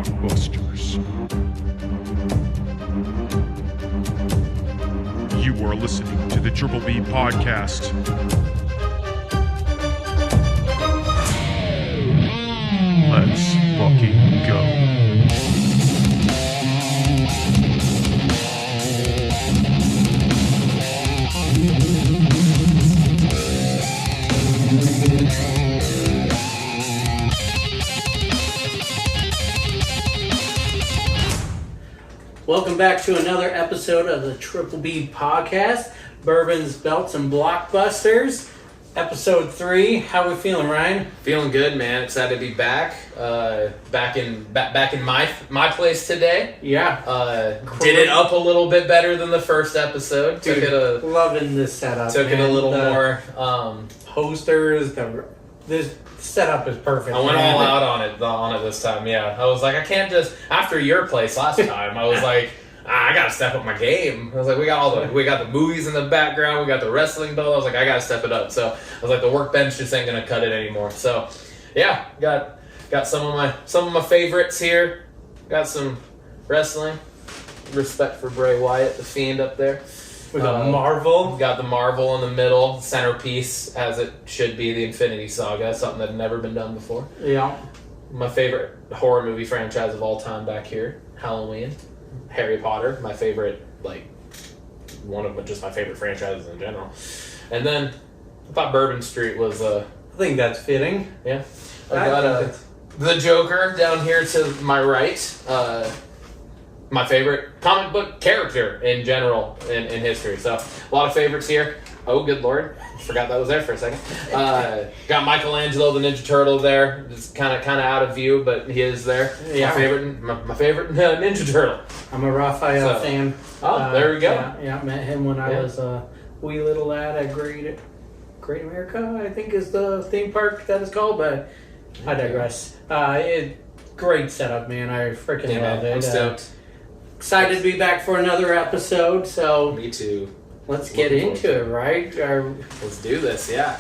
Blockbusters. You are listening to the Triple B Podcast. Let's fucking go. Welcome back to another episode of the Triple B Podcast, Bourbons, Belts, and Blockbusters. Episode 3. How we feeling, Ryan? Feeling good, man. Excited to be back. Back in my place today. Yeah. Did it up a little bit better than the first episode. Dude, loving this setup. Took it a little more. Posters. This setup is perfect. I went all out on it this time. Yeah, I was like, I can't just after your place last time. I was like, I gotta step up my game. I was like, we got the movies in the background, we got the wrestling belt. I was like, I gotta step it up. So I was like, the workbench just ain't gonna cut it anymore. So yeah, got some of my favorites here. Got some wrestling. Respect for Bray Wyatt, the Fiend up there. We got Marvel. Got the Marvel in the middle, centerpiece, as it should be, the Infinity Saga, something that had never been done before. Yeah. My favorite horror movie franchise of all time back here, Halloween. Harry Potter, my favorite, one of just my favorite franchises in general. And then, I thought Bourbon Street was, I think that's fitting. Yeah. I got the Joker down here to my right. My favorite comic book character in general in history. So, a lot of favorites here. Oh, good lord. Forgot that was there for a second. Got Michelangelo, the Ninja Turtle there. Just kind of out of view, but he is there. Yeah. My favorite Ninja Turtle. I'm a Raphael fan. Oh, there we go. Yeah, met him when I was a wee little lad at Great America, I think is the theme park that is called, but I digress. Great setup, man. I freaking love it. I'm stoked. Excited to be back for another episode, so... Me too. Let's get into it, right? Let's do this, yeah.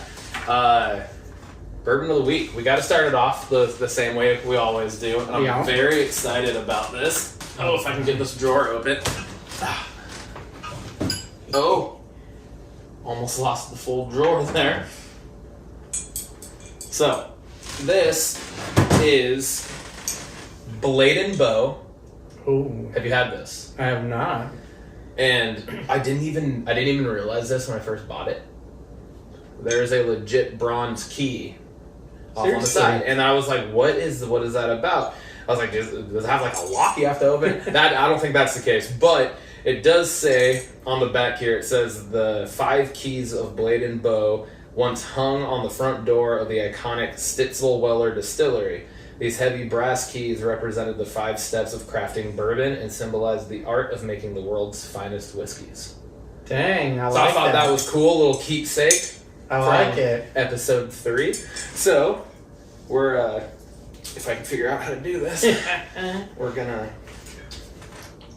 Bourbon of the week. We got to start it off the same way we always do. And I'm very excited about this. Oh, if I can get this drawer open. Oh. Almost lost the full drawer there. So, this is Blade & Bow. Ooh. Have you had this? I have not. And I didn't even realize this when I first bought it. There's a legit bronze key off on the side, and I was like, "What is that about?" I was like, "Does it have like a lock you have to open?" That I don't think that's the case, but it does say on the back here. It says the 5 keys of Blade & Bow once hung on the front door of the iconic Stitzel-Weller distillery. These heavy brass keys represented the 5 steps of crafting bourbon and symbolized the art of making the world's finest whiskeys. Dang, I thought that was cool, a little keepsake. I like it. Episode 3. So, we're, if I can figure out how to do this, we're gonna,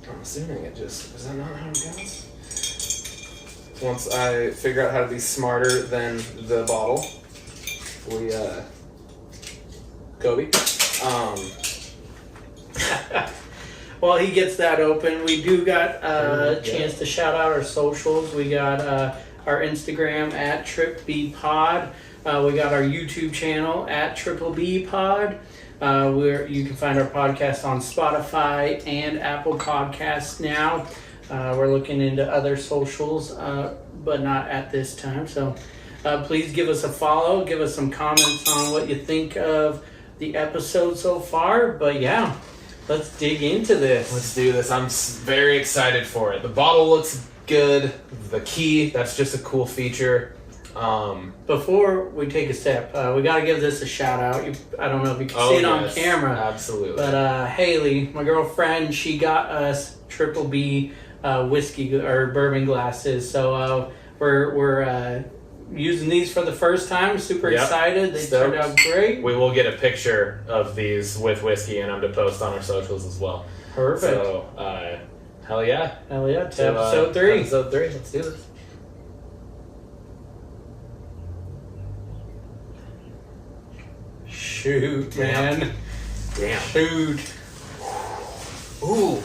I'm assuming it just, is that not how it goes? Once I figure out how to be smarter than the bottle, we, Kobe. Well, he gets that open. We do got a chance to shout out our socials. We got our Instagram at TripBPod. We got our YouTube channel at Triple B Pod. Where you can find our podcast on Spotify and Apple Podcasts now. We're looking into other socials, but not at this time. So please give us a follow. Give us some comments on what you think of the episode so far. But yeah, let's dig into this. Let's do this. I'm very excited for it. The bottle looks good. The key, that's just a cool feature. Before we take a step, we got to give this a shout out. I don't know if you can see it on camera. Absolutely. But Haley, my girlfriend, she got us Triple B whiskey or bourbon glasses. So we're using these for the first time. Super excited. They turned out great. We will get a picture of these with whiskey and I'm to post on our socials as well. Perfect. So, hell yeah. Hell yeah. To episode 3. Episode 3. Let's do this. Shoot, man. Damn. Shoot. Ooh.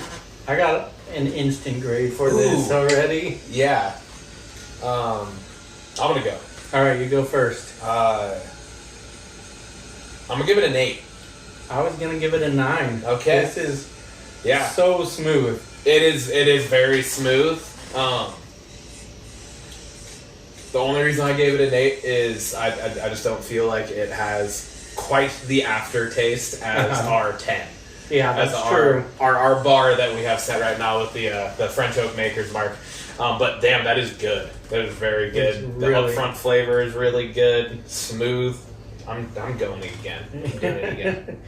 I got an instant grade for this already. Yeah. I'm gonna go. All right, you go first. I'm gonna give it an 8. I was gonna give it a 9. Okay. This is so smooth. It is very smooth. The only reason I gave it an 8 is I just don't feel like it has quite the aftertaste as our 10. Yeah, that's true. Our bar that we have set right now with the French Oak Maker's Mark. But damn, that is good. That is very good. The upfront flavor is really good. Smooth. I'm going again. I'm doing it again.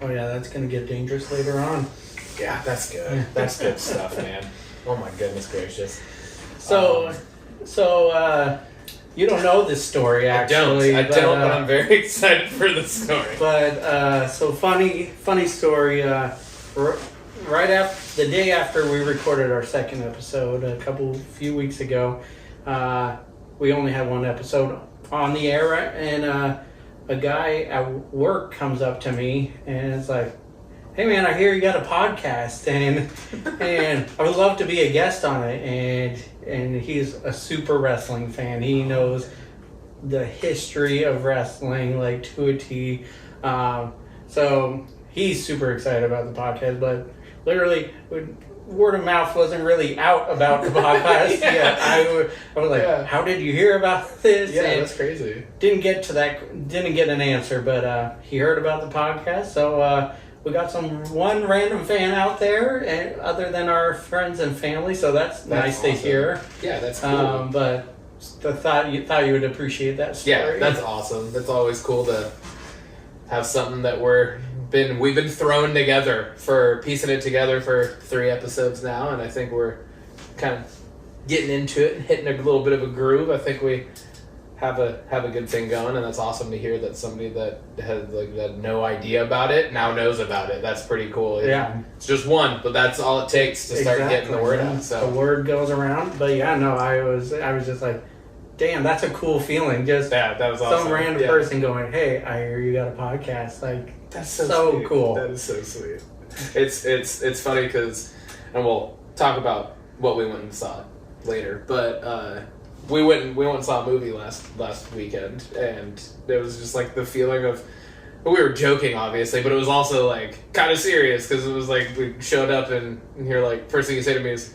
Oh yeah, that's gonna get dangerous later on. Yeah, that's good. That's good stuff, man. Oh my goodness gracious. So, you don't know this story actually. I don't, but I'm very excited for the story. But so funny story. Right after the day after we recorded our second episode, a few weeks ago, we only had one episode on the air, and a guy at work comes up to me and is like, "Hey man, I hear you got a podcast, and I would love to be a guest on it." And he's a super wrestling fan. He knows the history of wrestling like to a T. So he's super excited about the podcast, but literally word of mouth wasn't really out about the podcast yet. I was like, "How did you hear about this?" Yeah, and that's crazy. Didn't get an answer, but he heard about the podcast. So we got one random fan out there, and other than our friends and family. So that's nice awesome to hear. Yeah, that's cool. But I thought you would appreciate that story. Yeah, that's awesome. That's always cool to have something that we've been thrown together for piecing it together for 3 episodes now, and I think we're kind of getting into it and hitting a little bit of a groove. I think we have a good thing going, and that's awesome to hear that somebody that had no idea about it now knows about it. That's pretty cool. Yeah, it's just one, but that's all it takes to start getting the word out. So the word goes around. But yeah, no, I was just like, damn, that's a cool feeling. Just that was awesome. Some random person going, "Hey, I hear you got a podcast." Like, that's so cool. That is so sweet. It's funny because, and we'll talk about what we went and saw later, but we went and saw a movie last weekend, and it was just like the feeling of, we were joking obviously, but it was also like kind of serious because it was like we showed up and you're like, first thing you say to me is,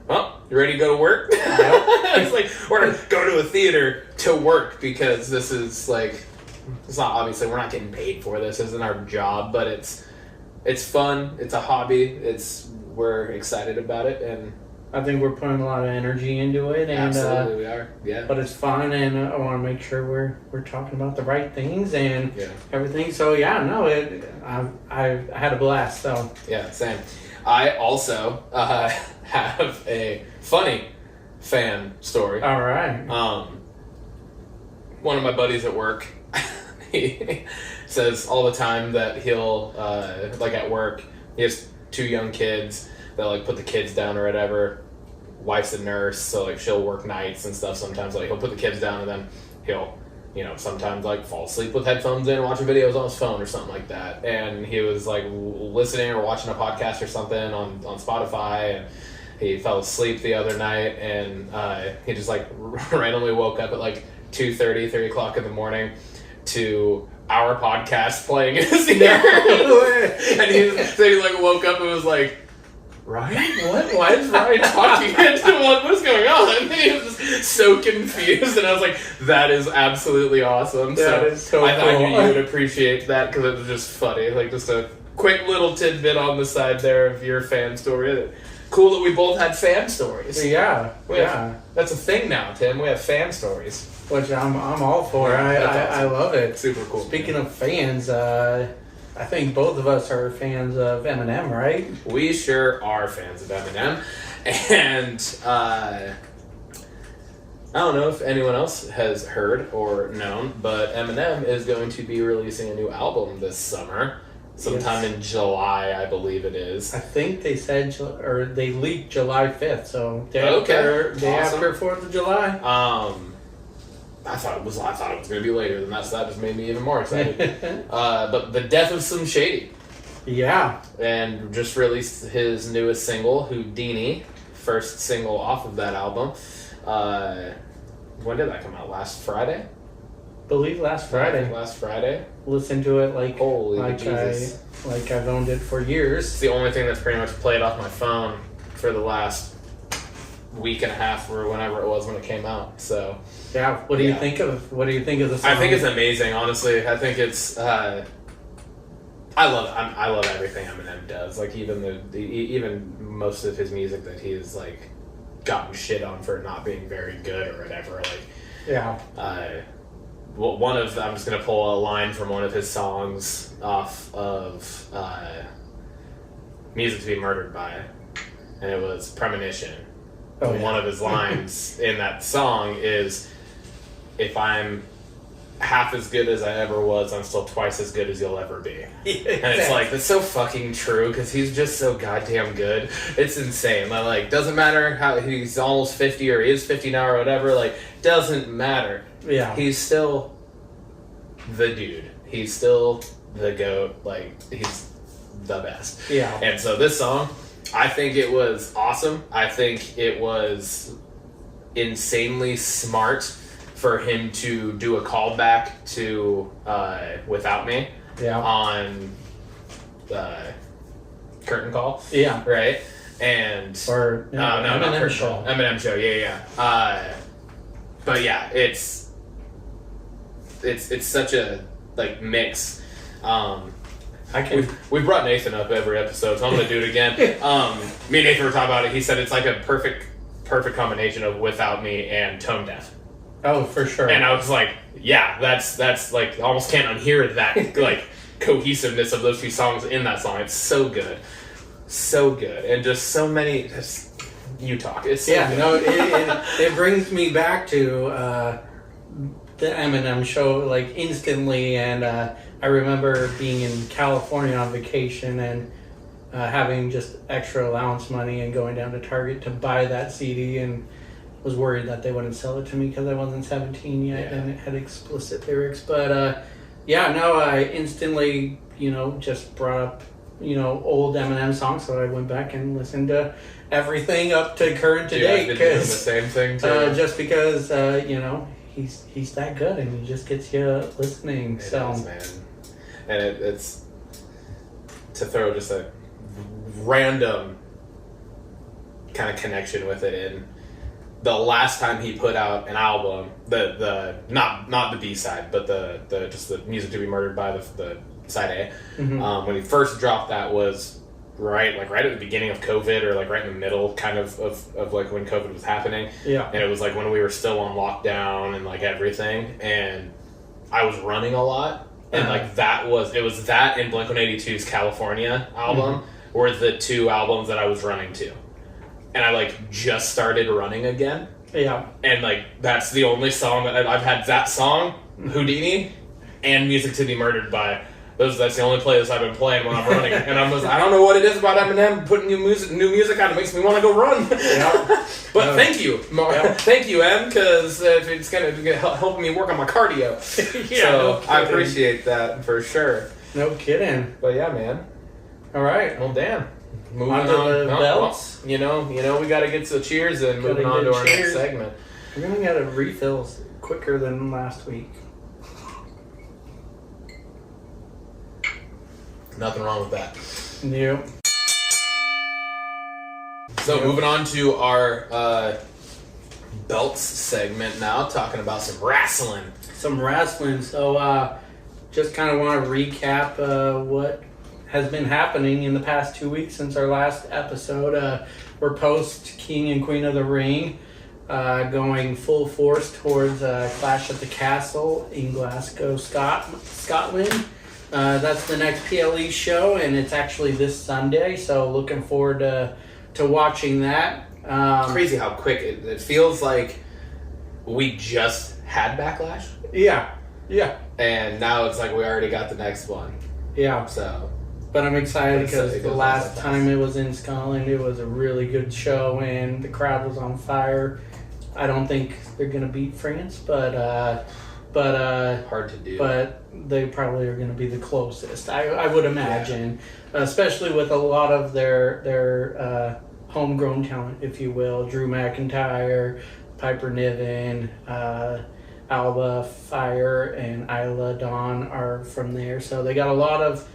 "Well, you ready to go to work?" It's like, we're going to go to a theater to work because this is like, it's not, obviously we're not getting paid for this. This isn't our job, but it's fun. It's a hobby. We're excited about it, and I think we're putting a lot of energy into it. And, absolutely we are. Yeah. But it's fun, and I want to make sure we're talking about the right things and everything. So yeah, no, I had a blast. So yeah, same. I also have a funny fan story. All right. One of my buddies at work, he says all the time that he'll like at work, he has 2 young kids that like put the kids down or whatever. Wife's a nurse, so like she'll work nights and stuff sometimes. Like he'll put the kids down and then he'll, sometimes like fall asleep with headphones in and watching videos on his phone or something like that. And he was like listening or watching a podcast or something on Spotify, and he fell asleep the other night, and he just like randomly woke up at like 2:30, 3 o'clock in the morning to our podcast playing in his ear. And he like woke up and was like, "Ryan? What? Why is Ryan talking? What's going on?" And he was just so confused, and I was like, "That is absolutely awesome." That is so I thought cool. you would appreciate that because it was just funny, like just a quick little tidbit on the side there of your fan story. Cool that we both had fan stories. Yeah, That's a thing now, Tim. We have fan stories, which I'm all for. I love it. Super cool. Speaking of fans, I think both of us are fans of Eminem, right? We sure are fans of Eminem, and I don't know if anyone else has heard or known, but Eminem is going to be releasing a new album this summer. Sometime in July, I believe it is. I think they said, or they leaked July 5th, so day Okay. after 4th of July. I thought it was going to be later than that, so that just made me even more excited. But the death of Slim Shady. Yeah. And just released his newest single, Houdini, first single off of that album. When did that come out? Last Friday? Believe last Friday. Last Friday. Listened to it Holy Jesus. I've owned it for years. It's the only thing that's pretty much played off my phone for the last week and a half or whenever it was when it came out. So yeah, what do you think of the song? I think it's amazing, honestly. I think it's I love everything Eminem does. Like even most of his music that he's like gotten shit on for not being very good or whatever. Like yeah. I'm just gonna pull a line from one of his songs off of Music to Be Murdered By, and it was Premonition. Oh, yeah. One of his lines in that song is, "If I'm half as good as I ever was, I'm still twice as good as you'll ever be." Exactly. And it's like, that's so fucking true, because he's just so goddamn good. It's insane. Like, doesn't matter how he's almost 50 or he is 50 now or whatever, like, doesn't matter. Yeah. He's still the dude. He's still the GOAT. Like, he's the best. Yeah. And so this song, I think it was awesome. I think it was insanely smart for him to do a callback to Without Me on Curtain Call. Yeah. Right? And or no, not Eminem Curtain Show. Call. Eminem Show, yeah. But yeah, it's such a like mix. We brought Nathan up every episode, so I'm gonna do it again. Me and Nathan were talking about it. He said it's like a perfect combination of Without Me and Tone Deaf. Oh, for sure. And I was like, yeah, that's like almost can't unhear that like cohesiveness of those two songs in that song. It's so good, and just so many. You talk. It's so good. No, it brings me back to the Eminem Show like instantly, and I remember being in California on vacation and having just extra allowance money and going down to Target to buy that CD, and was worried that they wouldn't sell it to me because I wasn't 17 yet and it had explicit lyrics. But I instantly just brought up old Eminem songs, so I went back and listened to everything up to current to date. I've been doing the same thing too. Just because he's that good and he just gets you listening. It is, man. And it's to throw just a random kind of connection with it in. The last time he put out an album, the not the B-side, but the just the Music to Be Murdered By, the side A, when he first dropped that was right at the beginning of COVID, or like right in the middle kind of like when COVID was happening. Yeah. And it was like when we were still on lockdown and like everything, and I was running a lot, and like it was that and Blink-182's California album were the two albums that I was running to. And I like just started running again. Yeah. And like that's the only song that I've had, that song, Houdini, and Music to Be Murdered By. That's the only playlist I've been playing when I'm running. And I don't know what it is about Eminem putting new music out. It makes me want to go run. Yeah. But thank you, thank you, Em, because it's gonna help me work on my cardio. So I appreciate that for sure. No kidding. But yeah, man. All right. Well, damn. Moving on to the belts. Well, we got to get to the cheers and moving on to our next segment. We're gonna get a refills quicker than last week. Nothing wrong with that. Yep. So moving on to our belts segment now, talking about some wrestling. So just kind of want to recap what has been happening in the past 2 weeks since our last episode. We're post King and Queen of the Ring, going full force towards Clash at the Castle in Glasgow, Scotland. That's the next PLE show, and it's actually this Sunday, so looking forward to watching that. Crazy how quick it feels like we just had Backlash. Yeah. And now it's like we already got the next one. Yeah. So... But I'm excited because the last time it was in Scotland, it was a really good show and the crowd was on fire. I don't think they're going to beat France, but hard to do. But they probably are going to be the closest. I would imagine, especially with a lot of their homegrown talent, if you will. Drew McIntyre, Piper Niven, Alba Fire, and Isla Dawn are from there. So they got a lot of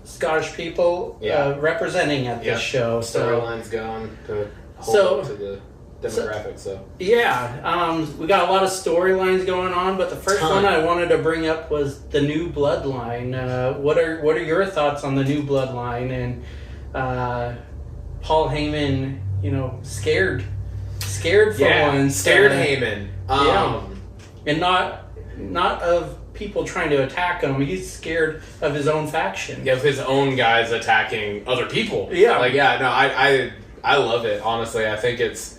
Scottish people representing at this show. Storylines going to hold up to the demographic. We got a lot of storylines going on, but the first one I wanted to bring up was the new Bloodline. What are your thoughts on the new Bloodline and Paul Heyman? Scared for once. Scared Heyman. And not of people trying to attack him. He's scared of his own faction. Yeah, of his own guys attacking other people. Yeah. I love it, honestly. I think it's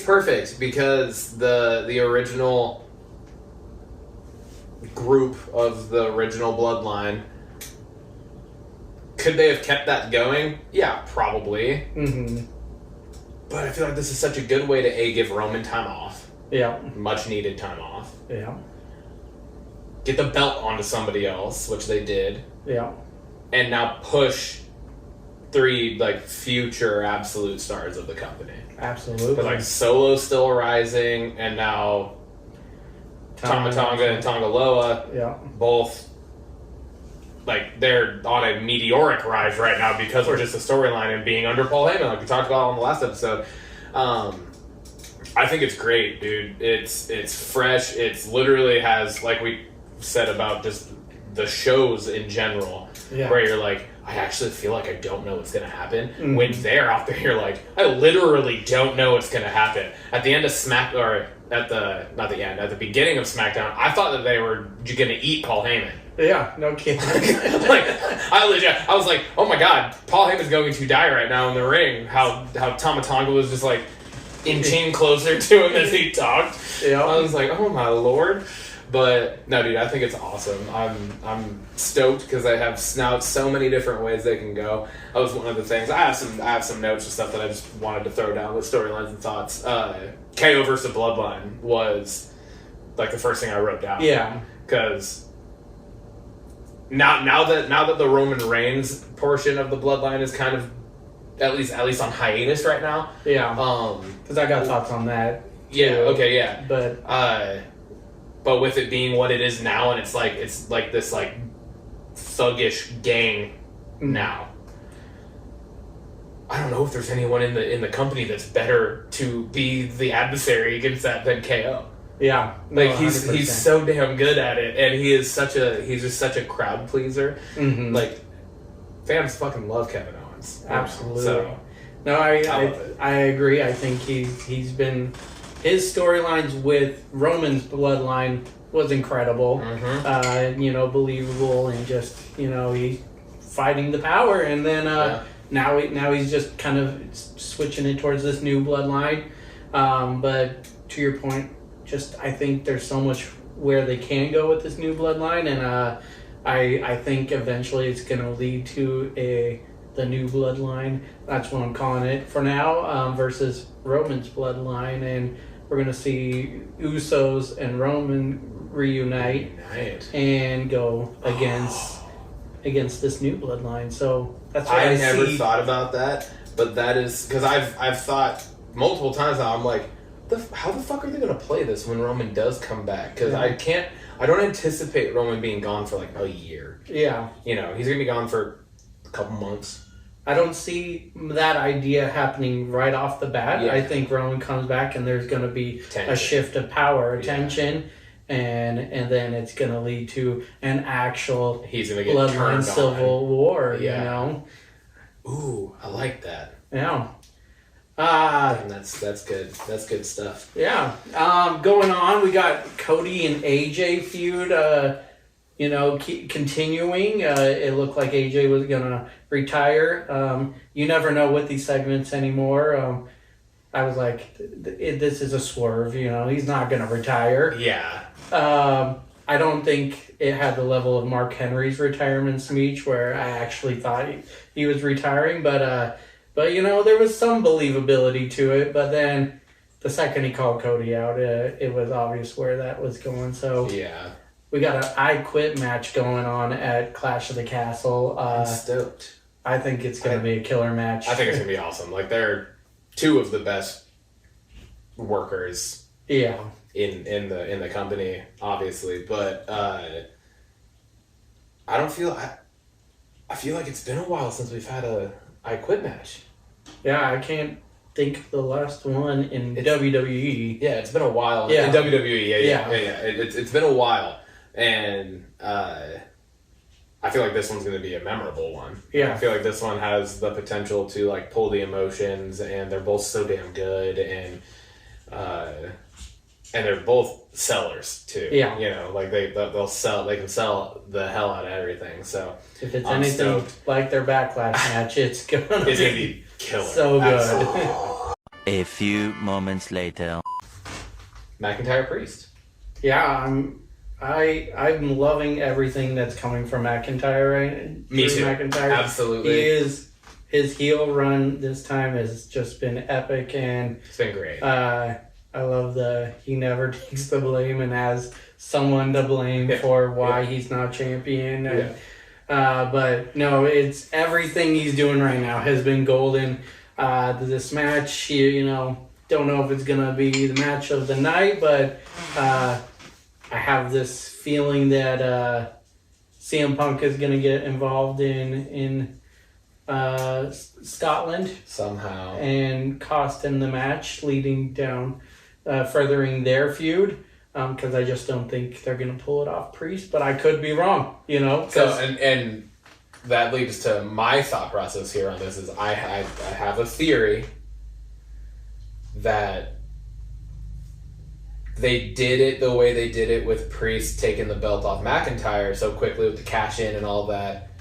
perfect because the original group of the original Bloodline, could they have kept that going? Yeah, probably. Mm-hmm. But I feel like this is such a good way to give Roman time off. Yeah. Much needed time off. Yeah. Get the belt onto somebody else, which they did. Yeah. And now push 3 future absolute stars of the company. Absolutely. But Solo's still rising, and now Tama Tonga and Tonga Loa, both they're on a meteoric rise right now because of just the storyline and being under Paul Heyman, like we talked about on the last episode. I think it's great, dude. It's fresh. It's literally has, like we said about just the shows in general, where you're like, I actually feel like I don't know what's going to happen. Mm-hmm. When they're out there, you're like, I literally don't know what's going to happen. At the end of at the beginning of SmackDown, I thought that they were going to eat Paul Heyman. Yeah, no kidding. I was like, oh my god, Paul Heyman's going to die right now in the ring. How Tama Tonga was just inching closer to him as he talked. Yeah. I was like, oh my lord. But no, dude, I think it's awesome. I'm stoked because I have now so many different ways they can go. That was one of the things. I have some notes and stuff that I just wanted to throw down with storylines and thoughts. KO versus Bloodline was the first thing I wrote down. Yeah, because now that the Roman Reigns portion of the Bloodline is kind of at least on hiatus right now. Yeah. Because I got thoughts on that. Too. Yeah. Okay. Yeah. But with it being what it is now, and it's this thuggish gang now. I don't know if there's anyone in the company that's better to be the adversary against that than KO. Yeah, he's so damn good at it, and he's just such a crowd pleaser. Mm-hmm. Fans fucking love Kevin Owens. Absolutely. So, no, I agree. I think he's been. His storylines with Roman's Bloodline was incredible. Mm-hmm. Believable, and just he's fighting the power, and then now he's just kind of switching it towards this new Bloodline. But to your point, I think there's so much where they can go with this new Bloodline, and I think eventually it's going to lead to the new Bloodline. That's what I'm calling it for now, versus Roman's Bloodline, and we're going to see Usos and Roman reunite and go against this new Bloodline. So that's what I never thought about that, but that is because I've thought multiple times now. I'm like, how the fuck are they going to play this when Roman does come back? Because I don't anticipate Roman being gone for a year. Yeah. He's going to be gone for a couple months. I don't see that idea happening right off the bat. Yeah. I think Roman comes back and there's going to be a shift of power, attention, and then it's going to lead to an actual Bloodline Civil War, Ooh, I like that. Yeah. And that's good. That's good stuff. Yeah. Going on, we got Cody and AJ feud, continuing. It looked like AJ was going to retire. You never know with these segments anymore. I was like, this is a swerve, he's not going to retire. Yeah. I don't think it had the level of Mark Henry's retirement speech where I actually thought he was retiring, but there was some believability to it. But then the second he called Cody out, it was obvious where that was going. So yeah, we got an I Quit match going on at Clash of the Castle. I'm stoked. I think it's going to be a killer match. I think it's going to be awesome. Like, they're two of the best workers in the company, obviously, but I feel like it's been a while since we've had a I Quit match. Yeah, I can't think of the last one in WWE. Yeah, it's been a while. Yeah. In WWE, yeah. It's been a while, and I feel like this one's going to be a memorable one. Yeah. I feel like this one has the potential to, like, pull the emotions, and they're both so damn good, and they're both sellers too. Yeah. You know, like they can sell the hell out of everything. So if it's anything like their Backlash match, it's gonna be killer. So good. A few moments later. McIntyre Priest. Yeah, I'm loving everything that's coming from McIntyre right. Me too. McIntyre. Absolutely. His heel run this time has just been epic, and it's been great. I love he never takes the blame and has someone to blame for why he's not champion. And, but no, it's everything he's doing right now has been golden. This match, don't know if it's gonna be the match of the night, but I have this feeling that CM Punk is gonna get involved in Scotland somehow and cost him the match, leading down. Furthering their feud, because I just don't think they're going to pull it off Priest, but I could be wrong, So, and that leads to my thought process here on this is I have a theory that they did it the way they did it with Priest taking the belt off McIntyre so quickly with the cash in and all that,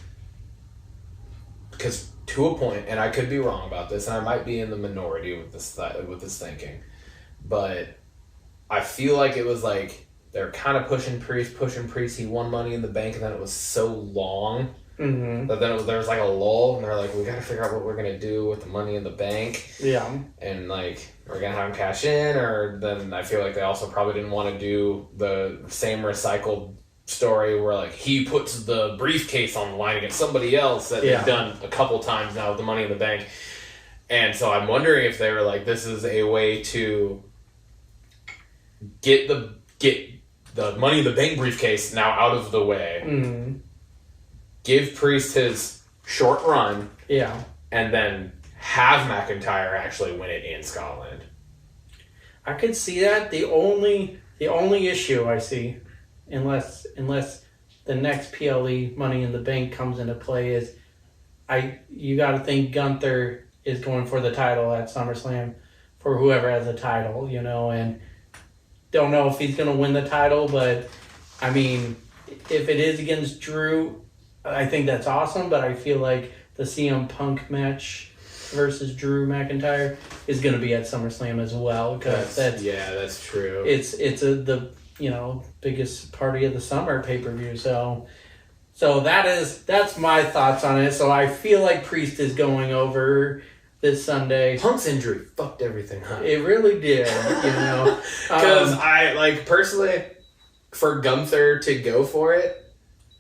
because to a point, and I could be wrong about this, and I might be in the minority with this thinking, but I feel like it was like they're kind of pushing Priest. He won Money in the Bank, and then it was so long that then there was like a lull, and they're like, we got to figure out what we're gonna do with the Money in the Bank. Yeah, and like we're gonna have him cash in, or then I feel like they also probably didn't want to do the same recycled story where like he puts the briefcase on the line against somebody else that they've done a couple times now with the Money in the Bank. And so I'm wondering if they were like, this is a way to get the Money in the Bank briefcase now out of the way, give Priest his short run, and then have McIntyre actually win it in Scotland. I could see that. The only issue I see, unless the next PLE Money in the Bank comes into play, is you got to think Gunther is going for the title at SummerSlam for whoever has the title, and don't know if he's going to win the title, but I mean, if it is against Drew, I think that's awesome, but I feel like the CM Punk match versus Drew McIntyre is going to be at SummerSlam as well, because that's true. It's the biggest party of the summer pay-per-view, so that's my thoughts on it. So I feel like Priest is going over this Sunday. Punk's injury fucked everything up. It really did, Because I personally, for Gunther to go for it,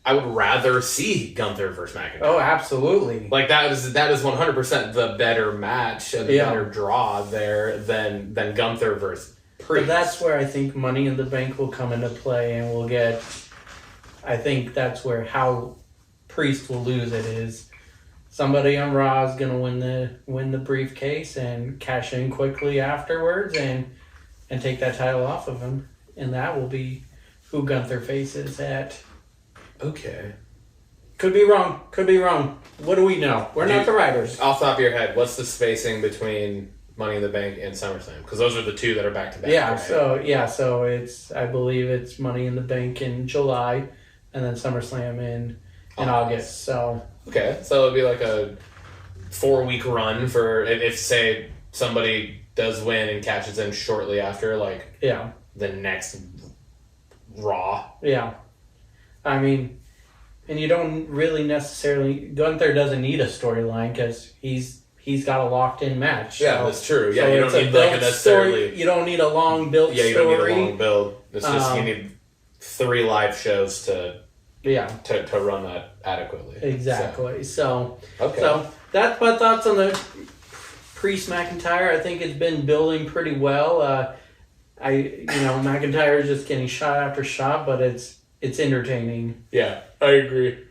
I would rather see Gunther versus McIntyre. Oh, absolutely. Like that is 100% the better match and the better draw there than Gunther versus Priest. But that's where I think Money in the Bank will come into play, and we'll get. I think that's where how Priest will lose it is somebody on Raw is gonna win the briefcase and cash in quickly afterwards and take that title off of him, and that will be who Gunther faces at. Okay. Could be wrong. What do we know? We're not the writers. Off the top of your head, what's the spacing between Money in the Bank and SummerSlam? Because those are the two that are back to back. Yeah. Right? So it's I believe it's Money in the Bank in July, and then SummerSlam in August. So okay, so it'll be like a 4-week run for if say somebody does win and catches in shortly after, like the next Raw. Yeah. I mean, and you don't really necessarily. Gunther doesn't need a storyline because he's he's got a locked-in match. Yeah, so, that's true. Yeah, so you don't need like a necessarily. Story. You don't need a long built story. Yeah, you don't need a long build. It's just you need 3 live shows to run that adequately. Exactly. So okay. So that's my thoughts on the Priest McIntyre. I think it's been building pretty well. McIntyre is just getting shot after shot, but it's entertaining. Yeah, I agree.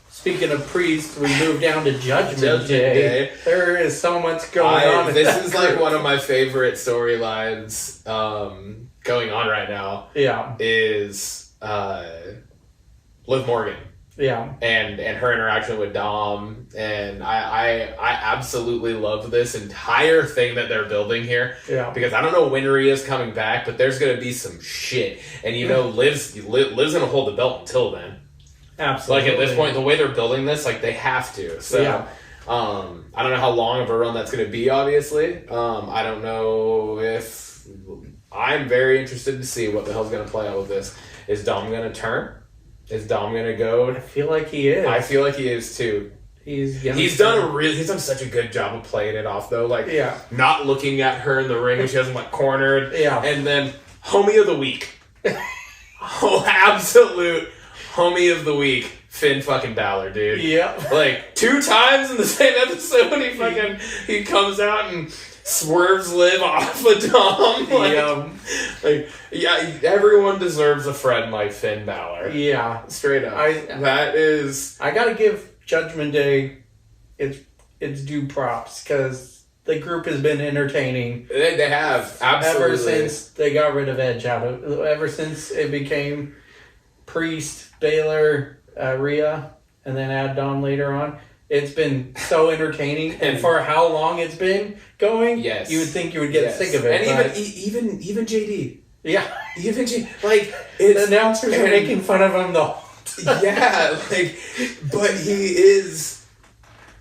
Speaking of Priest, we move down to Judgment Day. There is so much going on. This is like one of my favorite storylines going on right now. Yeah, is Liv Morgan. Yeah, and her interaction with Dom, and I absolutely love this entire thing that they're building here. Yeah, because I don't know when Rhea's coming back, but there's gonna be some shit, and Liv's gonna hold the belt until then. Absolutely. Like at this point, the way they're building this, like they have to. So yeah. I don't know how long of a run that's gonna be. Obviously, I don't know if I'm very interested to see what the hell's gonna play out with this. Is Dom gonna turn? Is Dom gonna go? I feel like he is. I feel like he is too. He's done such a good job of playing it off though, like not looking at her in the ring when she has him like cornered. Yeah. And then homie of the week. Absolute homie of the week, Finn fucking Balor, dude. Yeah. Like 2 times in the same episode when he comes out and swerves Liv off of Dom. Everyone deserves a friend like Finn Balor. Yeah. Straight up. I gotta give Judgment Day its due props, because the group has been entertaining. They have, absolutely. Ever since they got rid of Edge ever since it became Priest, Baylor, Rhea, and then add Dom later on. It's been so entertaining, and for how long it's been going, yes, you would think you would get sick of it. And even JD, yeah, even JD, like it's, the announcers are making fun of him though. Yeah, but he is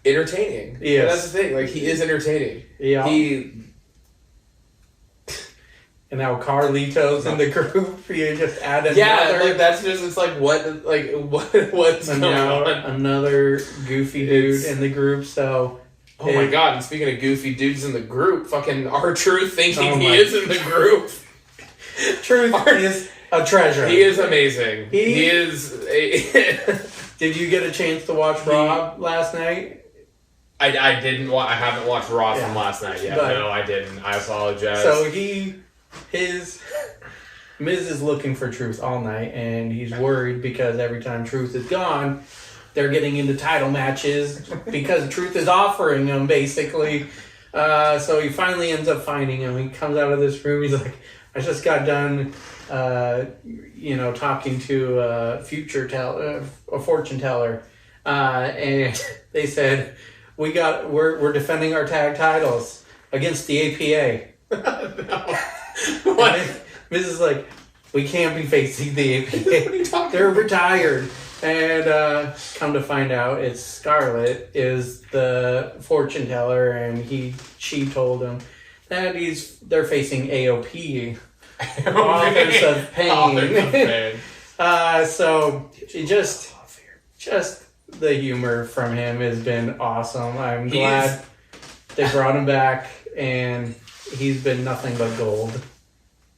entertaining. Yeah, that's the thing. Like he is entertaining. Yeah, and now Carlito's in the group. You just add another. Yeah, like that's just, it's like what's going on? Another goofy dude in the group. So, oh my god! And speaking of goofy dudes in the group, fucking R-Truth thinking he is in the group. Truth is a treasure. He is amazing. He is. Did you get a chance to watch Raw last night? I didn't. I haven't watched Raw from last night yet. No, I didn't. I apologize. So Miz is looking for Truth all night, and he's worried because every time Truth is gone, they're getting into title matches because Truth is offering them, basically. So he finally ends up finding him. He comes out of this room. He's like, I just got done, talking to a fortune teller, and they said, we're defending our tag titles against the APA. No. What? Miz is like, we can't be facing the APA. They're retired. And come to find out, it's Scarlett is the fortune teller, and she told him that they're facing AOP, Authors of Pain. So it just the humor from him has been awesome. I'm glad they brought him back, and he's been nothing but gold.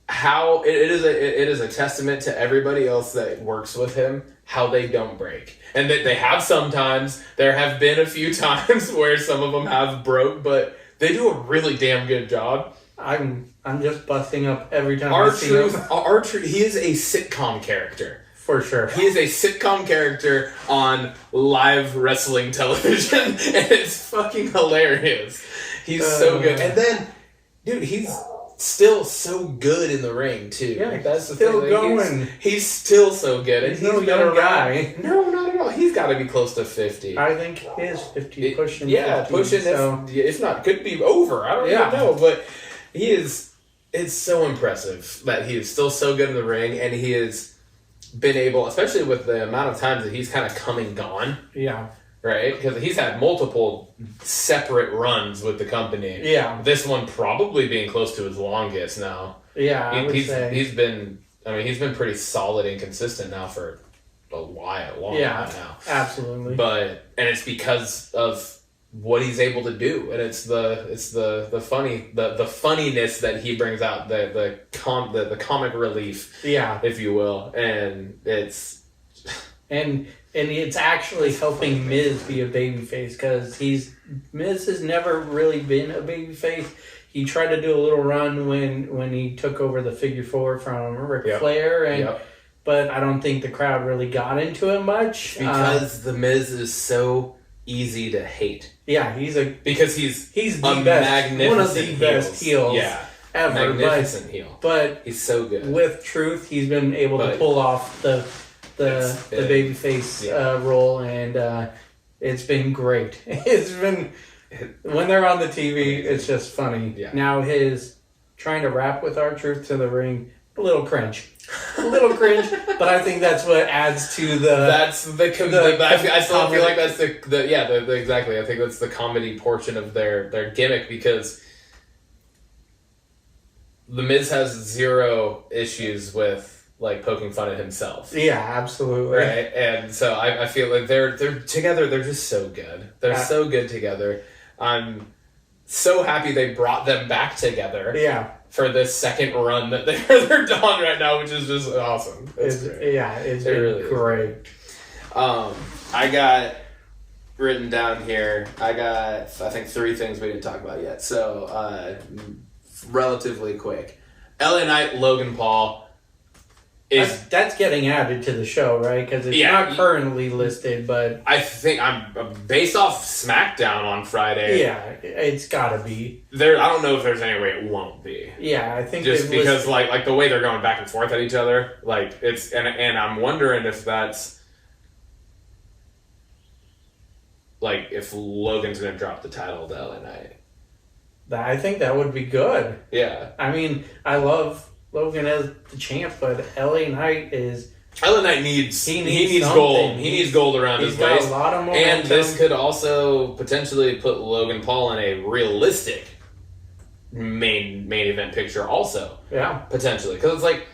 How it is a testament to everybody else that works with him, how they don't break. And that they have sometimes. There have been a few times where some of them have broke, but they do a really damn good job. I'm just busting up every time I see him. R-Truth, he is a sitcom character. For sure. He is a sitcom character on live wrestling television, and it's fucking hilarious. He's so good. And then, dude, he's still so good in the ring too. Yeah, that's the still thing. going. He's still so good. And he's no young guy. No, not at all. He's got to be close to 50. I think he is 50, pushing. Yeah, 50, pushing. So. If not, could be over. I don't even know. But he is. It's so impressive that he is still so good in the ring, and he has been able, especially with the amount of times that he's kind of come and gone. Yeah. Right? Because he's had multiple separate runs with the company. Yeah. This one probably being close to his longest now. Yeah, I would say. He's been pretty solid and consistent now for a long while now. Absolutely. And it's because of what he's able to do, and it's the funniness that he brings out, the comic relief, if you will, and it's it's actually helping Miz be a babyface, because Miz has never really been a babyface. He tried to do a little run when he took over the figure four from Ric Flair, but I don't think the crowd really got into it much. Because the Miz is so easy to hate. Yeah, he's the best, one of the best heels ever. Magnificent heel. But he's so good. With truth, he's been able to pull off the babyface role, and it's been great. It's been, when they're on the TV, it's just funny. Yeah. Now his trying to rap with R-Truth to the ring, a little cringe. But I think that's what adds to I still feel like that's exactly. I think that's the comedy portion of their gimmick, because The Miz has zero issues with like poking fun at himself. Yeah, absolutely. Right, and so I feel like they're together. They're just so good. They're so good together. I'm so happy they brought them back together. Yeah. For this second run that they're on right now, which is just awesome. It's great. Yeah, it's really great. I got written down here. I think 3 things we didn't talk about yet. So relatively quick. LA Knight, Logan Paul. That's getting added to the show, right? Because it's not currently listed, but I think I'm based off SmackDown on Friday. Yeah, it's got to be there. I don't know if there's any way it won't be. Yeah, I think just because like the way they're going back and forth at each other, like it's and I'm wondering if that's like if Logan's gonna drop the title to LA Knight. I think that would be good. Yeah, I mean, I love Logan as the champ, but LA Knight needs gold. He needs gold around his waist. He's got a lot of momentum. And this could also potentially put Logan Paul in a realistic main event picture also. Yeah. Potentially. Because it's like,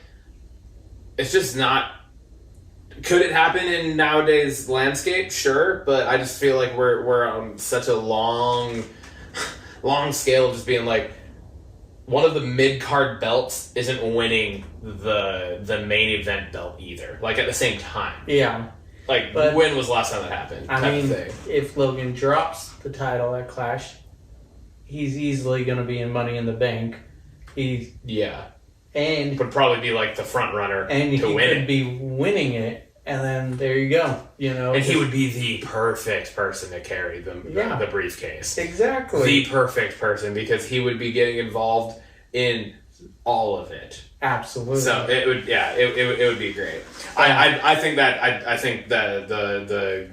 it's just not... Could it happen in nowadays landscape? Sure. But I just feel like we're on such a long scale of just being like, one of the mid-card belts isn't winning the main event belt either. Like, at the same time. Yeah. Like, when was the last time that happened? I mean, if Logan drops the title at Clash, he's easily going to be in Money in the Bank. And would probably be, like, the front runner to win it. And he could be winning it, and then there you go. You know, and he would be the perfect person to carry the briefcase. Exactly. The perfect person, because he would be getting involved in all of it. Absolutely. So it would be great. I think the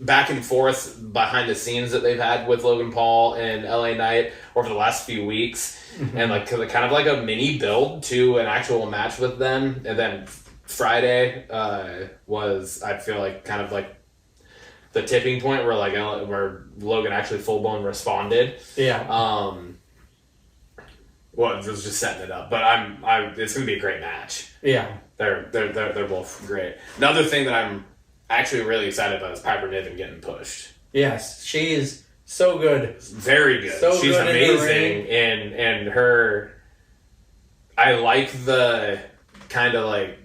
back and forth behind the scenes that they've had with Logan Paul and LA Knight over the last few weeks, and like kind of like a mini build to an actual match with them, and then Friday was, I feel like, kind of like the tipping point where Logan actually full blown responded. Yeah. Well, it was just setting it up, but it's gonna be a great match. Yeah. They're both great. Another thing that I'm actually really excited about is Piper Niven getting pushed. Yes, she is so good. Very good. So she's good, amazing, and her. I like the kind of like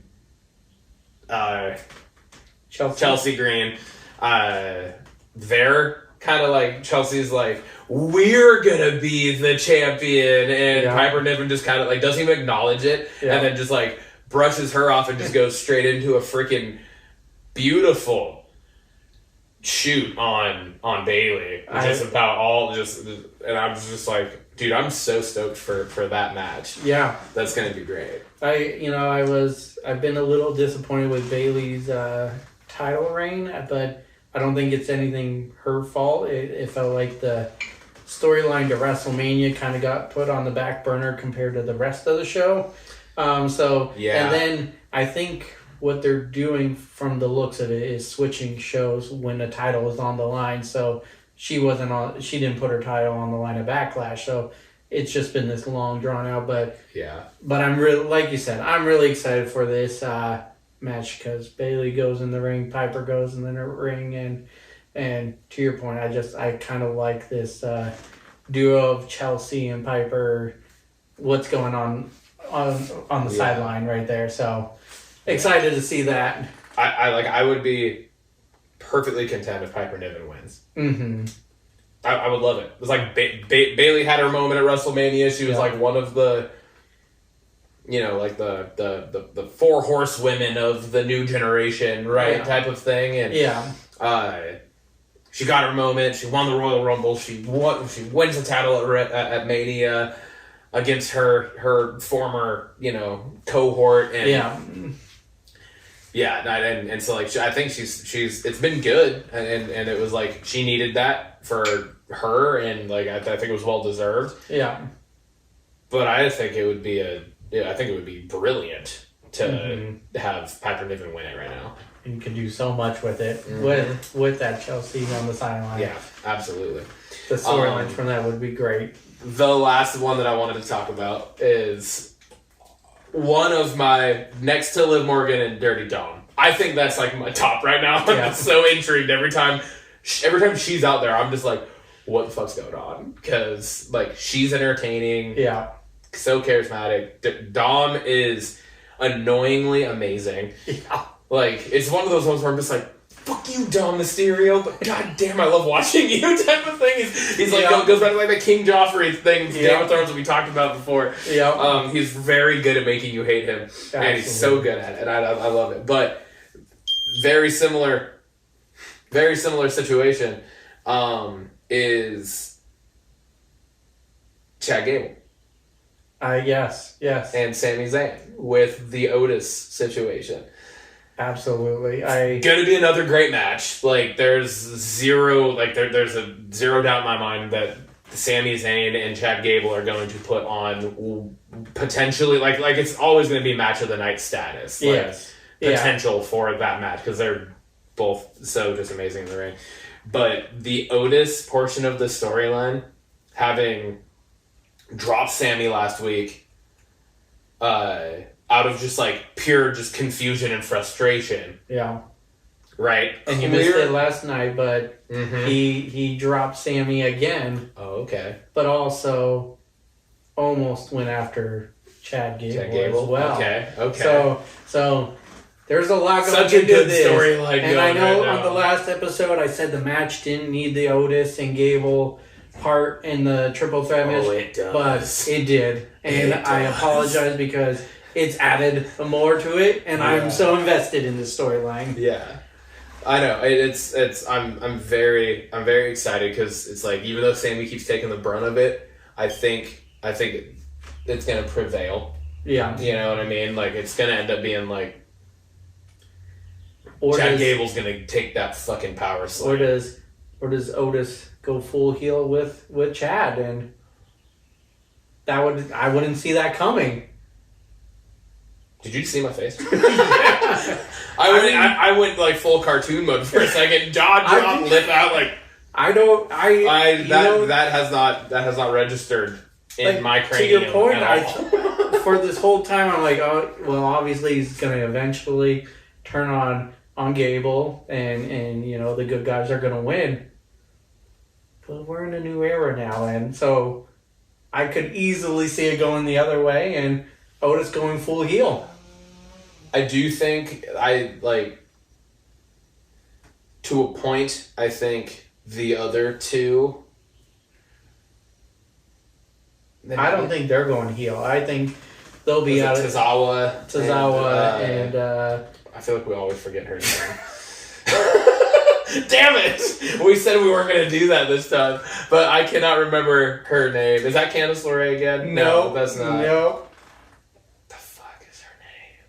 Chelsea Green. They're kind of like Chelsea's like, we're gonna be the champion, and Piper Niven just kind of like doesn't even acknowledge it, and then just like brushes her off and just goes straight into a freaking beautiful shoot on Bayley. Just about all and I'm just like, dude, I'm so stoked for that match. Yeah, that's gonna be great. I've been a little disappointed with Bayley's title reign, but I don't think it's anything her fault. It felt like the storyline to WrestleMania kind of got put on the back burner compared to the rest of the show. And then I think what they're doing from the looks of it is switching shows when the title is on the line. So she didn't put her title on the line at Backlash. So it's just been this long drawn out. But I'm really, like you said, I'm really excited for this match because Bayley goes in the ring, Piper goes in the ring, and And to your point, I kind of like this duo of Chelsea and Piper. What's going on the sideline right there? So excited to see that. I would be perfectly content if Piper Niven wins. Mm-hmm. I would love it. It was like Bailey had her moment at WrestleMania. She was like one of the, like the four horsewomen of the new generation, right? Type of thing. And she got her moment. She won the Royal Rumble. She wins the title at Mania against her former, cohort. And and so like I think she's it's been good, and it was like she needed that for her, and like I think it was well deserved. Yeah, but I think it would be brilliant to have Piper Niven win it right now. You could do so much with it with that Chelsea on the sideline. Yeah, absolutely. The storylines from that would be great. The last one that I wanted to talk about is one of my next to Liv Morgan and Dirty Dom. I think that's like my top right now. I'm so intrigued every time she's out there. I'm just like, what the fuck's going on? Because like she's entertaining. Yeah. So charismatic. Dom is annoyingly amazing. Yeah. Like, it's one of those ones where I'm just like, fuck you, Dom Mysterio, but goddamn, I love watching you type of thing. He's like, goes back to like the King Joffrey thing, Game of Thrones that we talked about before. Yeah. He's very good at making you hate him. Absolutely. And he's so good at it, and I love it. But very similar situation is Chad Gable. Yes. And Sami Zayn with the Otis situation. Absolutely. Gonna be another great match. Like there's zero doubt in my mind that Sami Zayn and Chad Gable are going to put on potentially like it's always going to be match of the night status. Potential for that match because they're both so just amazing in the ring. But the Otis portion of the storyline, having dropped Sami last week, out of just like pure just confusion and frustration. Yeah. Right. And you missed it last night, but he dropped Sami again. Oh, okay. But also almost went after Chad Gable as well. Okay. So there's a lot going Such a good this. storyline. And I know on the last episode I said the match didn't need the Otis and Gable part in the triple threat match. It does. But it did. And I apologize because it's added more to it, and I'm so invested in this storyline. Yeah, I know. I'm very excited because it's like even though Sami keeps taking the brunt of it, I think it's gonna prevail. Yeah, you know what I mean. Like it's gonna end up being like Chad Gable's gonna take that fucking power slam. Or does Otis go full heel with Chad, and I wouldn't see that coming. Did you see my face? I went like full cartoon mode for a second. Jaw drop, lip out. Like that has not registered in my cranium. To your point, for this whole time, I'm like, oh, well, obviously he's going to eventually turn on Gable, and the good guys are going to win. But we're in a new era now, and so I could easily see it going the other way, and Otis going full heel. I do think to a point, I think the other two... I don't think they're going heel. I think they'll be out of... Tozawa and I feel like we always forget her name. Damn it! We said we weren't going to do that this time, but I cannot remember her name. Is that Candice LeRae again? No, that's not. No. The fuck is her name?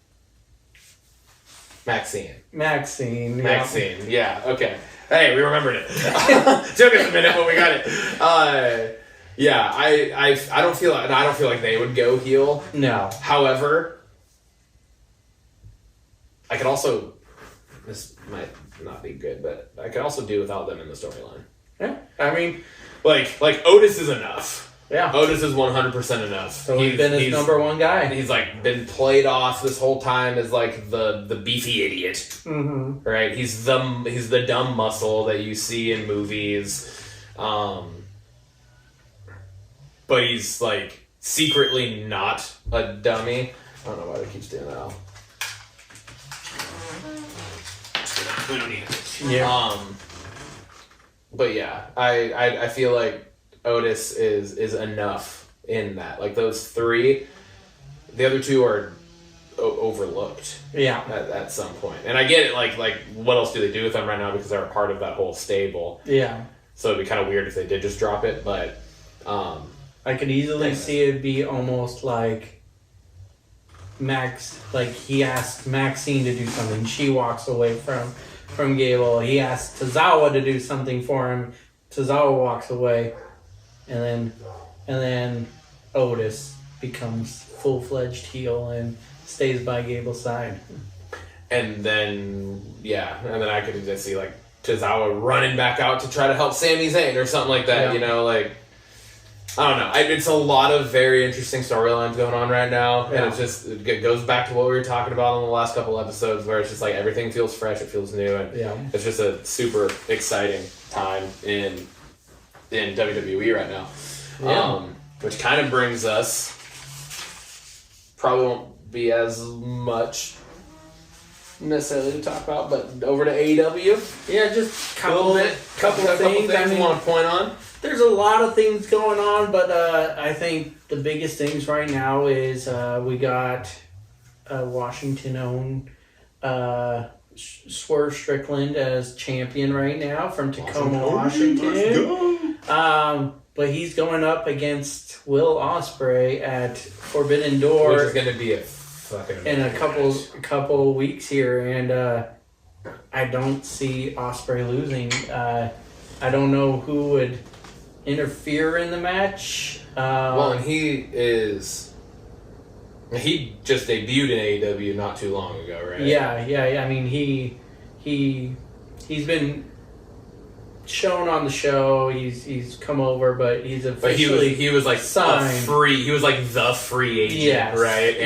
Maxine, yeah, okay. Hey, we remembered it. Took us a minute, but we got it. Yeah, I don't feel like they would go heel. No. However, I could also... This might not be good, but I could also do without them in the storyline. Yeah, I mean... Like Otis is enough. Yeah. Otis is 100% enough. So he's been his number one guy. He's like been played off this whole time as like the beefy idiot. Mm-hmm. Right? He's the dumb muscle that you see in movies. But he's like secretly not a dummy. I don't know why they keep doing that. We don't need it. Yeah. But yeah, I feel like Otis is enough in that. Like those three, the other two are overlooked. Yeah. At some point, and I get it. Like what else do they do with them right now because they're a part of that whole stable. Yeah. So it'd be kind of weird if they did just drop it, but I could easily see it be almost like Max. Like he asked Maxine to do something, she walks away from Gable. He asked Tozawa to do something for him. Tozawa walks away, and then Otis becomes full-fledged heel and stays by Gable's side. And then I could just see like Tozawa running back out to try to help Sami Zayn or something like that. Yeah. You know, like I don't know. It's a lot of very interesting storylines going on right now, and it's just it goes back to what we were talking about in the last couple episodes, where it's just like everything feels fresh, it feels new, and it's just a super exciting time in WWE right now. Yeah. Which kind of brings us, probably won't be as much necessarily to talk about, but over to AEW. Yeah, just Couple things I want to point on. There's a lot of things going on, but I think the biggest things right now is we got Washington-owned Swerve Strickland as champion right now from Tacoma, Washington. But he's going up against Will Ospreay at Forbidden Door, which is going to be a fucking in a couple weeks here, and I don't see Ospreay losing. I don't know who would interfere in the match. And he just debuted in AEW not too long ago, right? Yeah. I mean, he's been shown on the show. He's come over, but he's officially he was like signed. He was like the free agent, right?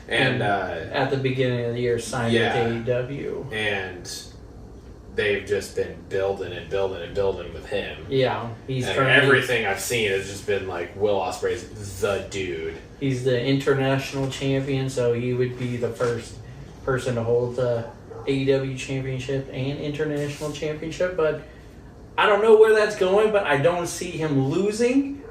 And at the beginning of the year, signed with AEW, and they've just been building with him. Yeah, everything I've seen has just been like Will Ospreay's the dude. He's the international champion, so he would be the first person to hold the AEW championship and international championship. But I don't know where that's going, but I don't see him losing.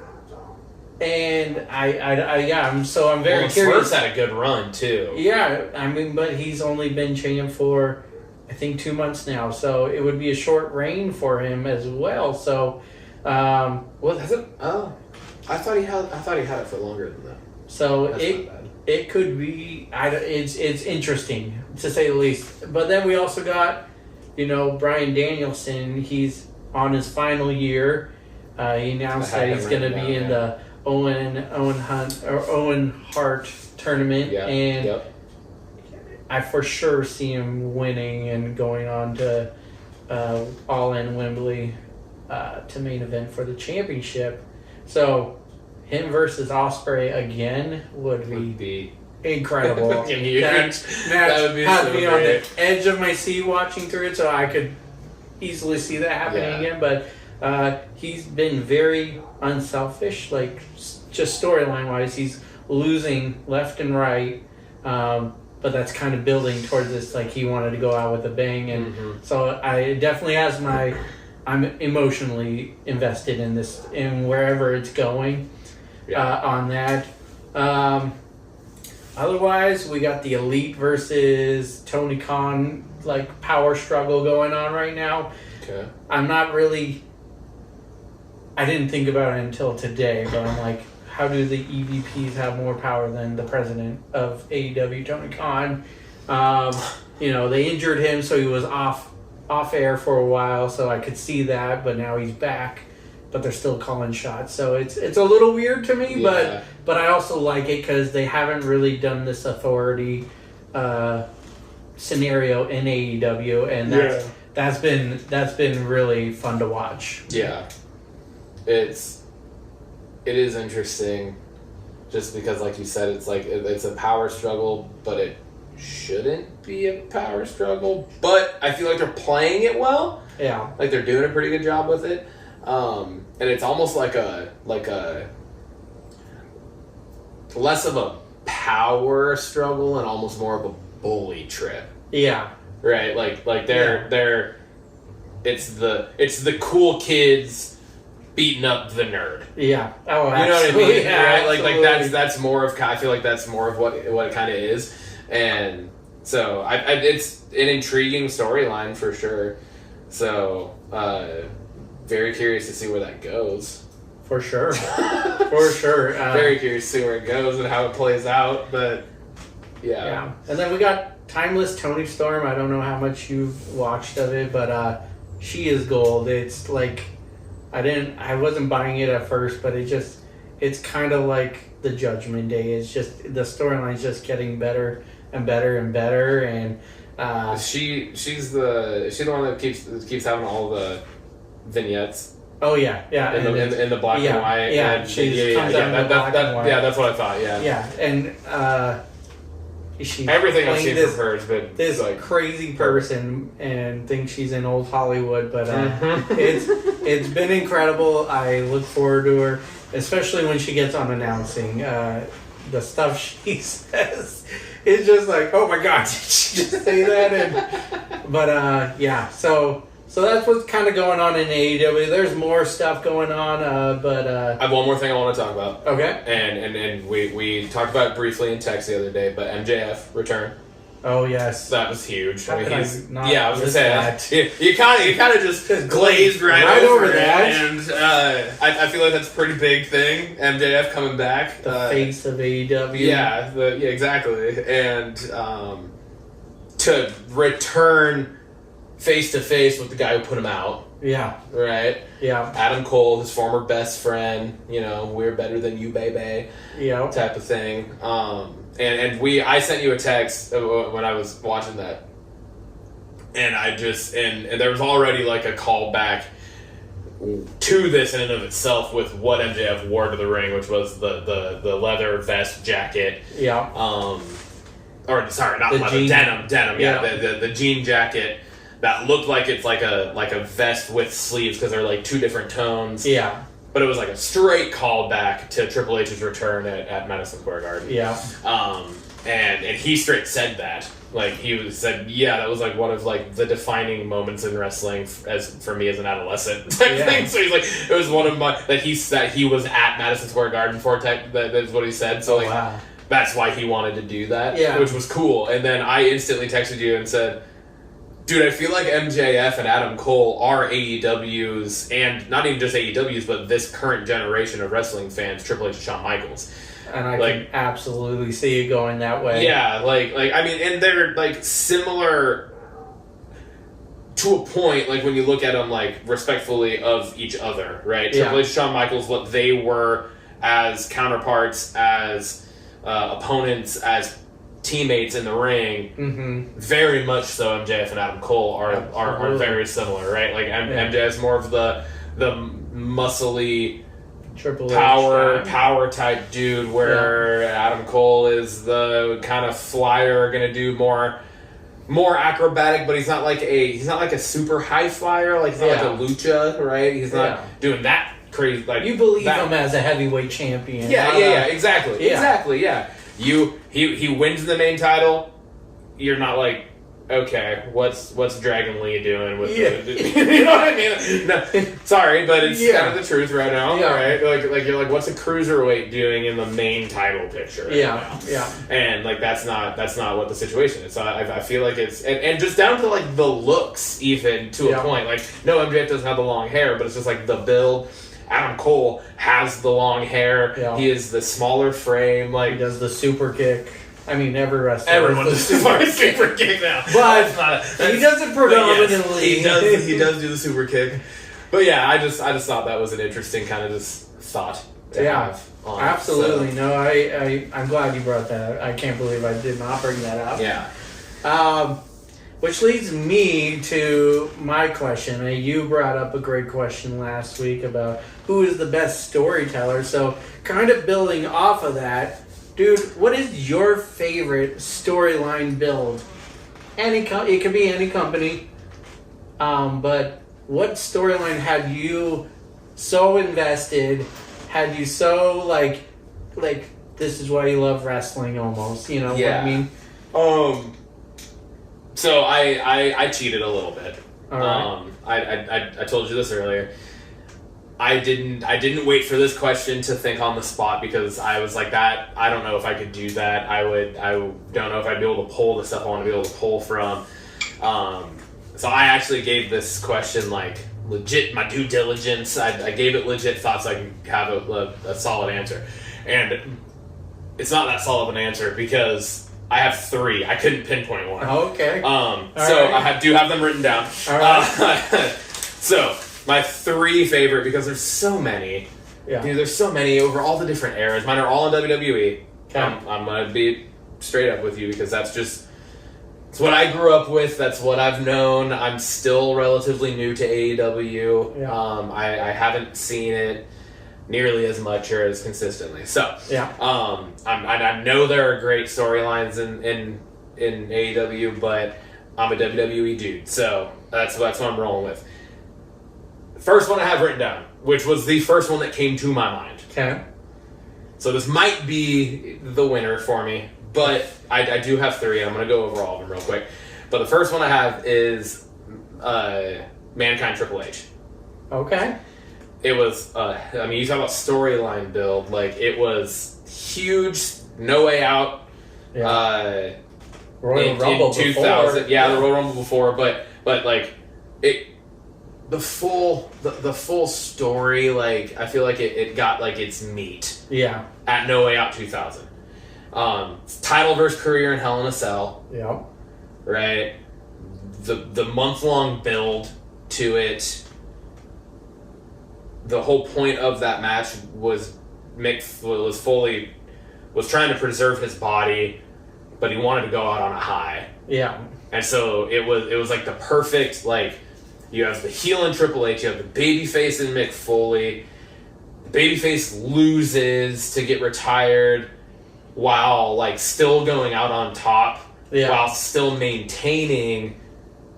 And I'm very curious. Swerve's had a good run too. Yeah, I mean, but he's only been champ for I think 2 months now, so it would be a short reign for him as well. So, has it? Oh, I thought he had it for longer than that. So it could be. It's interesting to say the least. But then we also got, Bryan Danielson. He's on his final year. He announced that he's going to be in the Owen Hart tournament, I for sure see him winning and going on to All In Wembley to main event for the championship. So him versus Ospreay again would be incredible. That would be had so me great. on the edge of my seat watching through it, so I could easily see that happening again. But he's been very unselfish, like just storyline wise. He's losing left and right. But that's kind of building towards this, like he wanted to go out with a bang, and so I definitely I'm emotionally invested in this, in wherever it's going, on that. Otherwise, we got the Elite versus Tony Khan, like power struggle going on right now. Okay. I didn't think about it until today, but I'm like, how do the EVPs have more power than the president of AEW, Tony Khan? They injured him, so he was off air for a while, so I could see that, but now he's back, but they're still calling shots. So it's a little weird to me, but I also like it because they haven't really done this authority scenario in AEW, and that's been really fun to watch. Yeah. it is interesting, just because, like you said, it's like it's a power struggle, but it shouldn't be a power struggle. But I feel like they're playing it well. Yeah, like they're doing a pretty good job with it, and it's almost like a less of a power struggle and almost more of a bully trip. Yeah, right. Like they're it's the cool kids beating up the nerd. Yeah. Oh, you know what I mean? Yeah, right? absolutely. Like that's more of. I feel like that's more of what it kind of is, and so it's an intriguing storyline for sure. So very curious to see where that goes. For sure. For sure. Very curious to see where it goes and how it plays out, but yeah. And then we got Timeless Tony Storm. I don't know how much you've watched of it, but she is gold. It's like I wasn't buying it at first, but it's kind of like the Judgment Day. It's just the storyline's just getting better and better and better, and she's the one that keeps having all the vignettes. Oh yeah, in the black and white. Yeah, that's what I thought. Yeah, and she everything I've seen from her has been this like crazy person and thinks she's in old Hollywood, but Mm-hmm. it's been incredible. I look forward to her, especially when she gets on announcing. The stuff she says is just like, oh my god, did she just say that? But so that's what's kind of going on in AEW. There's more stuff going on, but I have one more thing I want to talk about. Okay. And we talked about it briefly in text the other day, but MJF return. Oh yes, that was huge. I was gonna say that. You kind of just glazed right over that, and I feel like that's a pretty big thing. MJF coming back, the face of AEW. Yeah, exactly, and to return face to face with the guy who put him out. Yeah. Right? Yeah. Adam Cole, his former best friend, we're better than you, baby. Yeah. Type of thing. And I sent you a text when I was watching that. And and there was already like a callback to this in and of itself with what MJF wore to the ring, which was the leather vest jacket. Yeah. Or sorry, not leather, jean. Denim. Yeah. The jean jacket. That looked like it's like a vest with sleeves because they're like two different tones. Yeah. But it was like a straight callback to Triple H's return at Madison Square Garden. Yeah. And he straight said that. Like said, that was like one of like the defining moments in wrestling for me as an adolescent type thing. So he's like, it was one of my that he was at Madison Square Garden for type. That's what he said. So like, that's why he wanted to do that. Yeah. Which was cool. And then I instantly texted you and said, dude, I feel like MJF and Adam Cole are AEW's, and not even just AEW's, but this current generation of wrestling fans, Triple H and Shawn Michaels. And I can absolutely see it going that way. Yeah, I mean, and they're like similar to a point, like when you look at them like respectfully of each other, right? Yeah. Triple H, Shawn Michaels, what they were as counterparts, as opponents, as teammates in the ring, very much so. MJF and Adam Cole are very similar, right? Like MJF's more of the muscly Triple power type dude, where Adam Cole is the kind of flyer, gonna do more acrobatic, but he's not like a super high flyer, like he's not like a lucha, right? He's not doing that crazy. Like you believe him as a heavyweight champion. Exactly. He wins the main title. You're not like, okay, what's Dragon Lee doing with you know what I mean? No, sorry, but it's kind of the truth right now, right? Like you're like, what's a cruiserweight doing in the main title picture? Right now? And like that's not what the situation is. So I feel like it's and just down to like the looks, even to a point. Like no, MJF doesn't have the long hair, but it's just like the build. Adam Cole has the long hair. Yeah. He is the smaller frame. Like he does the super kick. I mean, everyone does the super kick now. But he does it predominantly. Yes, he does do the super kick. But yeah, I just thought that was an interesting kind of just thought to have. Absolutely. So. No, I'm glad you brought that up. I can't believe I did not bring that up. Yeah. Which leads me to my question. You brought up a great question last week about who is the best storyteller. So, kind of building off of that, dude, what is your favorite storyline build? It could be any company, but what storyline had you so invested? Had you so like this is why you love wrestling almost? You know what I mean? So I cheated a little bit. All right. I told you this earlier. I didn't wait for this question to think on the spot because I was like that. I don't know if I could do that. I don't know if I'd be able to pull the stuff I want to be able to pull from. So I actually gave this question like legit my due diligence. I gave it legit thought so I can have a solid answer, and it's not that solid of an answer because I have 3. I couldn't pinpoint one. Okay. I do have them written down. All right. So my 3 favorite, because there's so many. Yeah. Dude, there's so many over all the different eras. Mine are all in WWE. Okay. I'm gonna be straight up with you because it's what I grew up with. That's what I've known. I'm still relatively new to AEW. Yeah. I haven't seen it nearly as much or as consistently. So, yeah. I know there are great storylines in AEW, but I'm a WWE dude, so that's what I'm rolling with. First one I have written down, which was the first one that came to my mind. Okay. So this might be the winner for me, but I do have 3. I'm going to go over all of them real quick. But the first one I have is Mankind Triple H. Okay. It was, you talk about storyline build, like, it was huge, No Way Out, Yeah. Royal Rumble in 2000. before. Yeah, the Royal Rumble before, but like, the full story, like, I feel like it got, like, its meat. Yeah. At No Way Out 2000. Title versus career in Hell in a Cell. Yeah. Right? The month-long build to it. The whole point of that match was Foley was trying to preserve his body, but he wanted to go out on a high. Yeah. And so it was like the perfect, like, you have the heel in Triple H, you have the babyface in Mick Foley. The babyface loses to get retired while, like, still going out on top, while still maintaining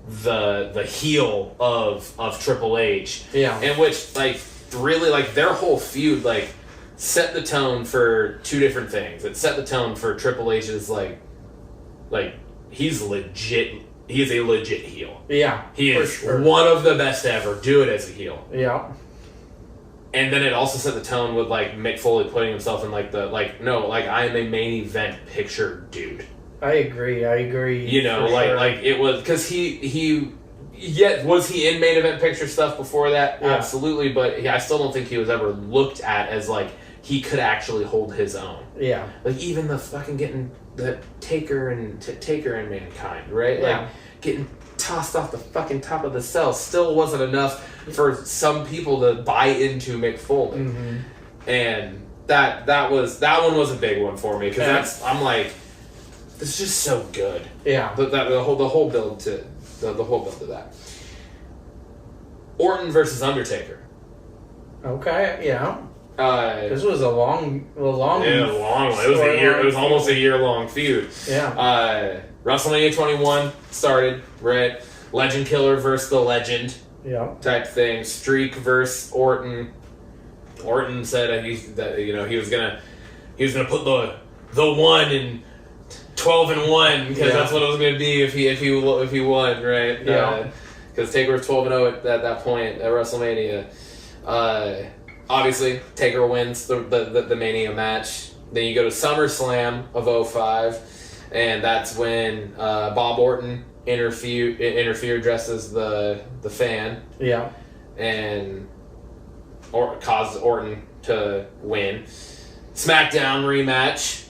the heel of Triple H. Yeah. In which, like, really, like, their whole feud, like, set the tone for 2 different things. It set the tone for Triple H's, like he's legit. He is a legit heel. Yeah, he is one of the best to ever do it as a heel. Yeah. And then it also set the tone with, like, Mick Foley putting himself in, like, I am a main event picture dude. I agree. You know, like it was, because was he in main event picture stuff before that? Yeah. Absolutely, but I still don't think he was ever looked at as, like, he could actually hold his own. Yeah. Like, even the fucking getting the Taker and Mankind, right? Yeah. Like, getting tossed off the fucking top of the cell still wasn't enough for some people to buy into Mick Foley. Mm-hmm. And that one was a big one for me, because I'm like, this is just so good. Yeah. The whole build to that. Orton versus Undertaker. Okay, yeah. This was a long one. It was almost a year-long feud. Yeah. WrestleMania 21 started, right? Legend Killer versus the Legend. Yeah. Type thing. Streak versus Orton. Orton said he was gonna put the 1 in 12-1, because that's what it was gonna be if he won, right? Yeah. Because Taker was 12-0 at that point at WrestleMania. Obviously, Taker wins the Mania match. Then you go to SummerSlam of 2005, and that's when Bob Orton interfered dressed as the fan. Yeah. And caused Orton to win. SmackDown rematch.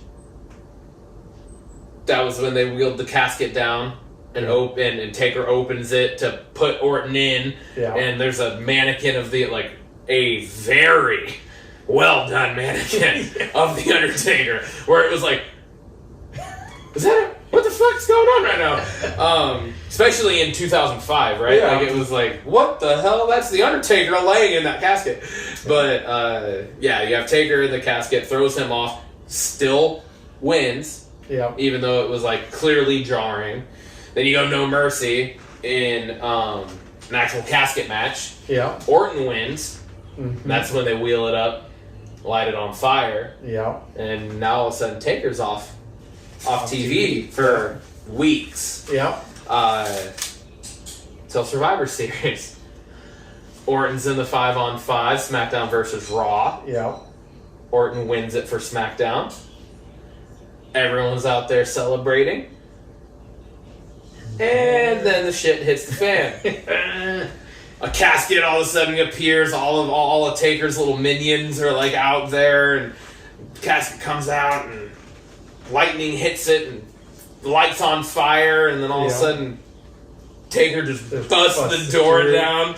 That was when they wheeled the casket down and Taker opens it to put Orton in. Yeah. And there's a mannequin of a very well done mannequin of the Undertaker, where it was like, is that what the fuck's going on right now? Especially in 2005, right? Yeah. Like, it was like, what the hell? That's the Undertaker laying in that casket. But, yeah, you have Taker in the casket, throws him off, still wins, even though it was, like, clearly jarring. Then you go No Mercy in an actual casket match. Yeah. Orton wins. Mm-hmm. That's when they wheel it up, light it on fire. Yeah. And now all of a sudden Taker's off TV for weeks. Yeah. Till Survivor Series. Orton's in the 5-on-5, SmackDown versus Raw. Yeah. Orton wins it for SmackDown. Everyone's out there celebrating. And then the shit hits the fan. A casket all of a sudden appears. All of Taker's little minions are like out there, and the casket comes out, and lightning hits it, and the light's on fire, and then all of a sudden Taker just busts the door down.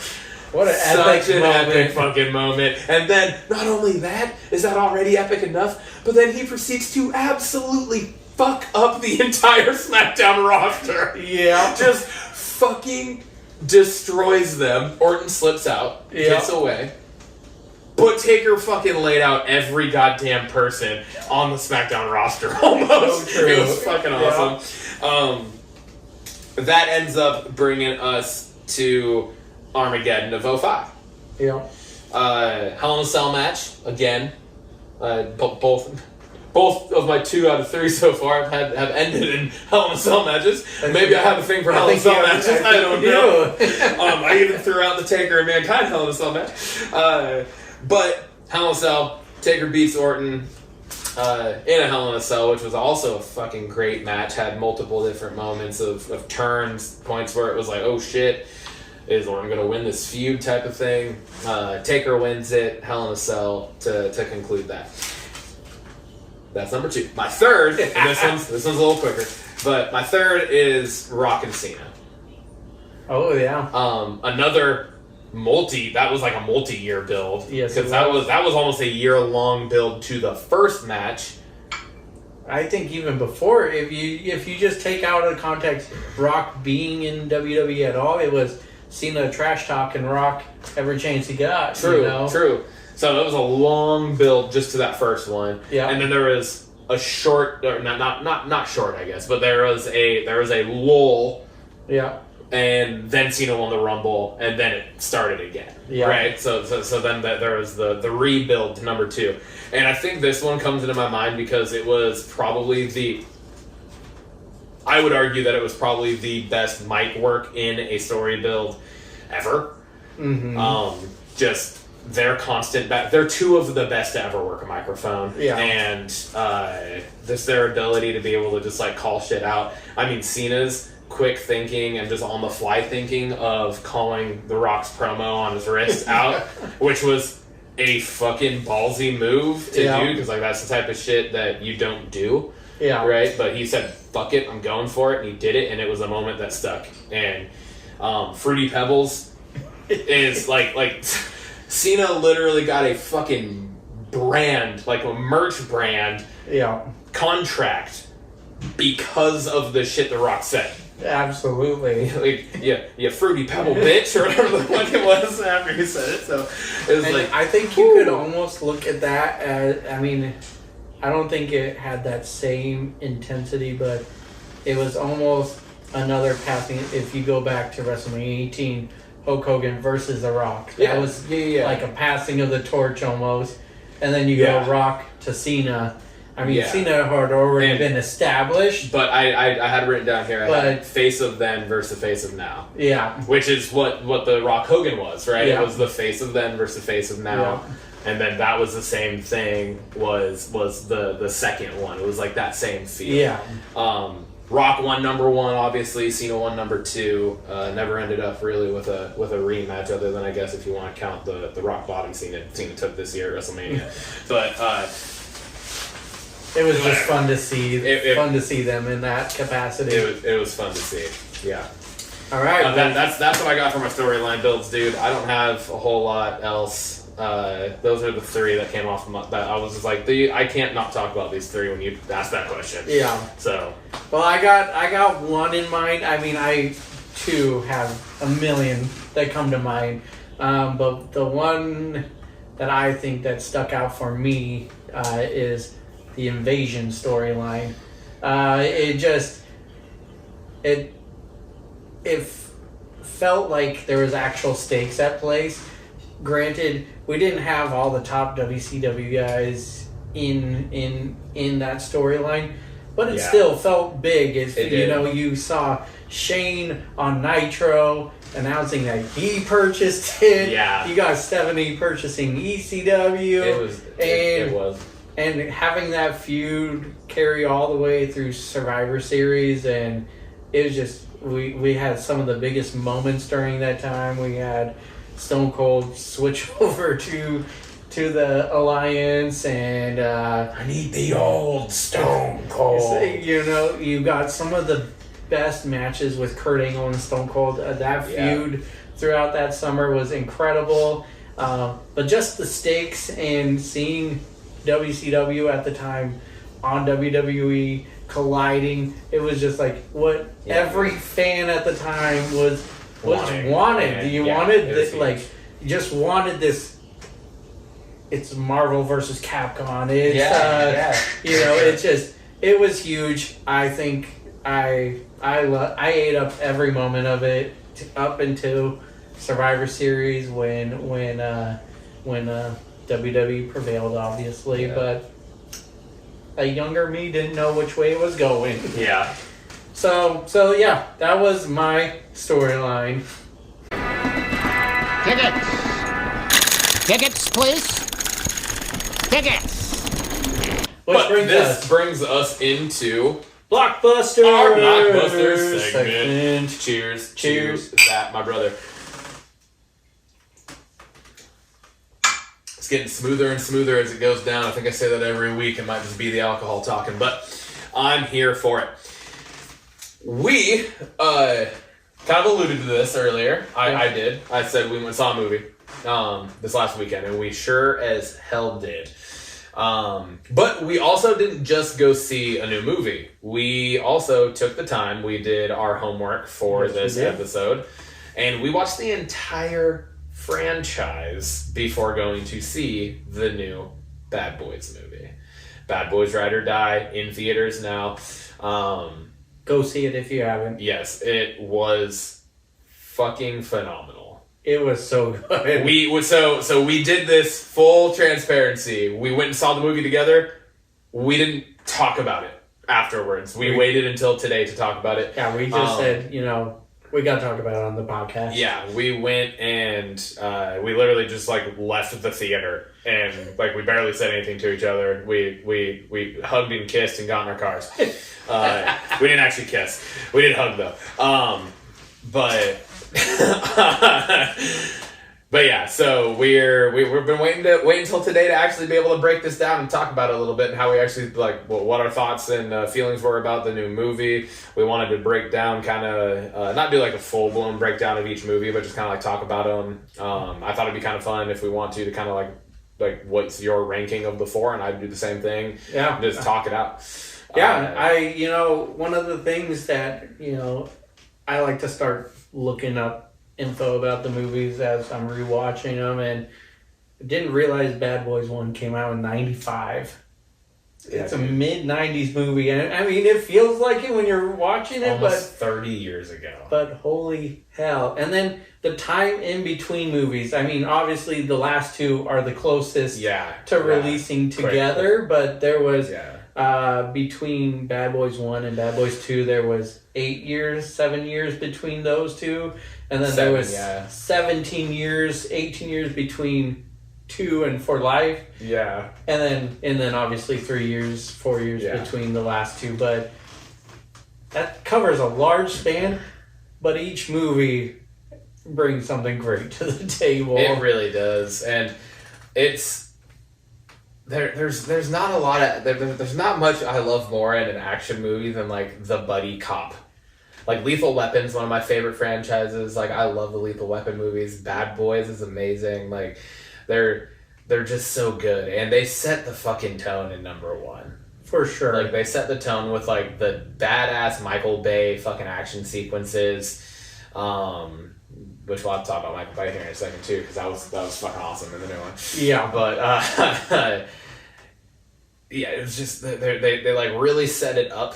What an epic fucking moment. And then, not only that, is that already epic enough, but then he proceeds to absolutely fuck up the entire SmackDown roster. Yeah. Just fucking destroys them. Orton slips out, gets away. But Taker fucking laid out every goddamn person on the SmackDown roster, almost. So true. It was fucking awesome. That ends up bringing us to Armageddon of 05. Yeah. Hell in a Cell match, again. Both of my 2 out of 3 so far have ended in Hell in a Cell matches. Maybe I have a thing for Hell in a Cell matches. I don't know. I even threw out the Taker and Mankind Hell in a Cell match. But Hell in a Cell, Taker beats Orton in a Hell in a Cell, which was also a fucking great match. Had multiple different moments of turns, points where it was like, oh shit, is Orton going to win this feud type of thing. Taker wins it, Hell in a Cell to conclude that. That's number 2. My third, and this one's a little quicker, but my third is Rock and Cena. Oh yeah. Another that was like a multi-year build. Yes, because that was almost a year-long build to the first match. I think even before, if you just take out of context Rock being in WWE at all, it was Cena trash talk and Rock every chance he got. True. So it was a long build just to that first one. Yeah. And then there was a short, or not short, I guess, but there was a lull. Yeah. And then Cena won the Rumble, and then it started again. Yeah. Right? So then there was the rebuild to number 2. And I think this one comes into my mind because it was probably I would argue that it was probably the best mic work in a story build ever. Mm-hmm. Just their constant they're 2 of the best to ever work a microphone. Yeah. And just their ability to be able to just like call shit out. I mean, Cena's quick thinking and just on the fly thinking of calling The Rock's promo on his wrist out, which was a fucking ballsy move to do, because like that's the type of shit that you don't do. Yeah. Right? But he said, fuck it, I'm going for it, and he did it, and it was a moment that stuck. And Fruity Pebbles is like Cena literally got a fucking brand, like a merch brand contract because of the shit The Rock said. Absolutely. Like, yeah, Fruity Pebble bitch, or whatever the fuck it was after he said it. So it was I think you could almost look at that as, I mean, I don't think it had that same intensity, but it was almost another passing. If you go back to WrestleMania 18, Hulk Hogan versus The Rock. That was like a passing of the torch almost. And then you go Rock to Cena. I mean, Cena had already been established. But I had written down here, I had face of then versus face of now. Yeah. Which is what the Rock Hogan was, right? Yeah. It was the face of then versus face of now. Yeah. And then that was the same thing, was the second one. It was like that same feel. Yeah. Rock won number 1, obviously. Cena won number 2. Never ended up really with a rematch, other than I guess if you want to count the Rock bottom Cena took this year at WrestleMania. But it was just fun to see. Fun to see them in that capacity. It was fun to see. Yeah. All right. That's what I got for my storyline builds, dude. I don't have a whole lot else Those are the three that came off that I was just like, I can't not talk about these three when you asked that question. Yeah. So. Well, I got one in mind. I mean, I too have a million that come to mind, but the one that I think that stuck out for me is the invasion storyline. It felt like there was actual stakes at place. Granted, we didn't have all the top WCW guys in that storyline, but it still felt big. You saw Shane on Nitro announcing that he purchased it. Yeah. You got Stephanie purchasing ECW. It was. And having that feud carry all the way through Survivor Series, and it was just we had some of the biggest moments during that time. We had Stone Cold switch over to the Alliance, and I need the old Stone Cold. You got some of the best matches with Kurt Angle and Stone Cold. That feud throughout that summer was incredible. But just the stakes and seeing WCW at the time on WWE colliding, it was just like what every fan at the time was wanted. You wanted this, like, you just wanted this. It's Marvel versus Capcom. It was huge. I think I ate up every moment of it up until Survivor Series when WWE prevailed, obviously, but a younger me didn't know which way it was going. Yeah. So yeah, that was my storyline. Tickets, please. Tickets. This brings us into Blockbusters. Our Blockbusters segment. Cheers. Cheers. To that, my brother. It's getting smoother and smoother as it goes down. I think I say that every week. It might just be the alcohol talking, but I'm here for it. We kind of alluded to this earlier. I did. I said we went and saw a movie this last weekend, and we sure as hell did. But we also didn't just go see a new movie. We also took the time. We did our homework for this episode, and we watched the entire franchise before going to see the new Bad Boys movie. Bad Boys Ride or Die in theaters now. Go see it if you haven't. Yes, it was fucking phenomenal. It was so good. So we did this full transparency. We went and saw the movie together. We didn't talk about it afterwards. We waited until today to talk about it. Yeah, we just said, we got to talk about it on the podcast. Yeah, we went and we literally just left the theater and we barely said anything to each other. We hugged and kissed and got in our cars. We didn't actually kiss. We did hug though. But yeah, so we've been waiting until today to actually be able to break this down and talk about it a little bit and how we actually what our thoughts and feelings were about the new movie. We wanted to break down kind of not do a full blown breakdown of each movie, but just kind of talk about them. I thought it'd be kind of fun if we want to kind of what's your ranking of the four, and I'd do the same thing. Yeah, just talk it out. Yeah, one of the things that I like to start looking up info about the movies as I'm rewatching them, and didn't realize Bad Boys 1 came out in 95. It's a mid-90s movie, and I mean, it feels like it when you're watching it, almost 30 years ago. But holy hell. And then the time in between movies, I mean, obviously the last two are the closest to releasing together, but there was, between Bad Boys 1 and Bad Boys 2, there was 7 years between those two, and then there was 17 years, 18 years between 2 and For Life. Yeah. And then obviously 4 years between the last two, but that covers a large span, but each movie brings something great to the table. It really does. And it's there's not a lot of there's not much I love more in an action movie than the buddy cop. Lethal Weapon's one of my favorite franchises. I love the Lethal Weapon movies. Bad Boys is amazing. They're just so good, and they set the fucking tone in number 1. For sure. Like, they set the tone with, like, the badass Michael Bay fucking action sequences, which we'll have to talk about Michael Bay here in a second, too, because that was fucking awesome in the new one. Yeah. But, yeah, it was just, they like, really set it up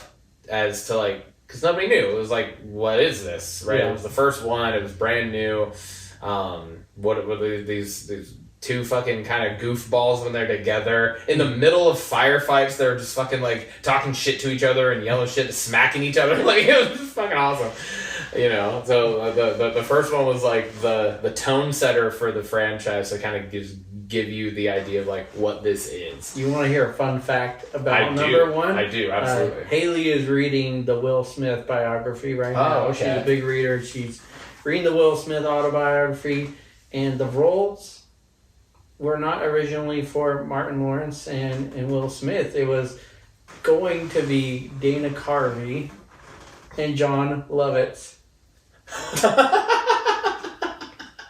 as to, like, because nobody knew. It was like, what is this, right? Yeah. It was the first one. It was brand new. What were these two fucking kind of goofballs when they're together in the middle of firefights? They're just fucking like talking shit to each other and yelling shit, smacking each other. Like, it was just fucking awesome, you know. So the first one was like the tone setter for the franchise. So kind of give you the idea of like what this is. You want to hear a fun fact about number 1? I do, absolutely. Haley is reading the Will Smith biography right now. Okay. She's a big reader. She's reading the Will Smith autobiography, and the roles were not originally for Martin Lawrence and Will Smith. It was going to be Dana Carvey and John Lovitz.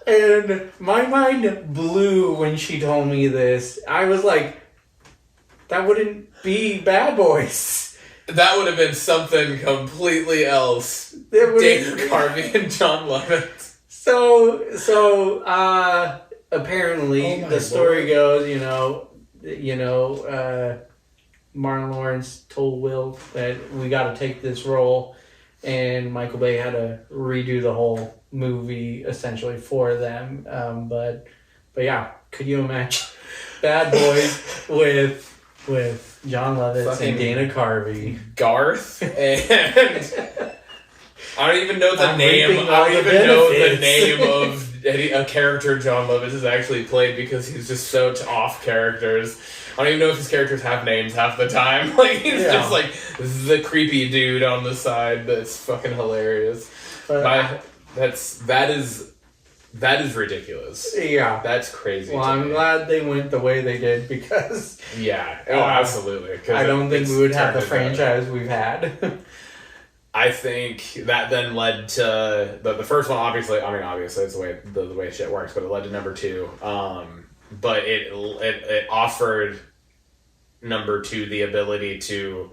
And my mind blew when she told me this. I was like, that wouldn't be Bad Boys. That would have been something completely else. Dana Carvey and John Lovitz. So, apparently, the story goes, Martin Lawrence told Will that we got to take this role, and Michael Bay had to redo the whole movie essentially for them. But yeah, could you imagine Bad Boys with John Lovitz fucking and Dana Carvey, Garth, and I don't even know the name. reaping I all don't the even know the benefits. name of a character John Lovitz is actually played because he's just so off characters. I don't even know if his characters have names half the time. Like, he's just like the creepy dude on the side that's fucking hilarious. That is ridiculous. Yeah. That's crazy. Well, to I'm me. glad they went the way they did because Yeah. Oh, absolutely. 'Cause I don't think it's we would have the turned into- franchise we've had. I think that then led to the first one. Obviously it's the way shit works, but it led to number 2. But it offered number 2 the ability to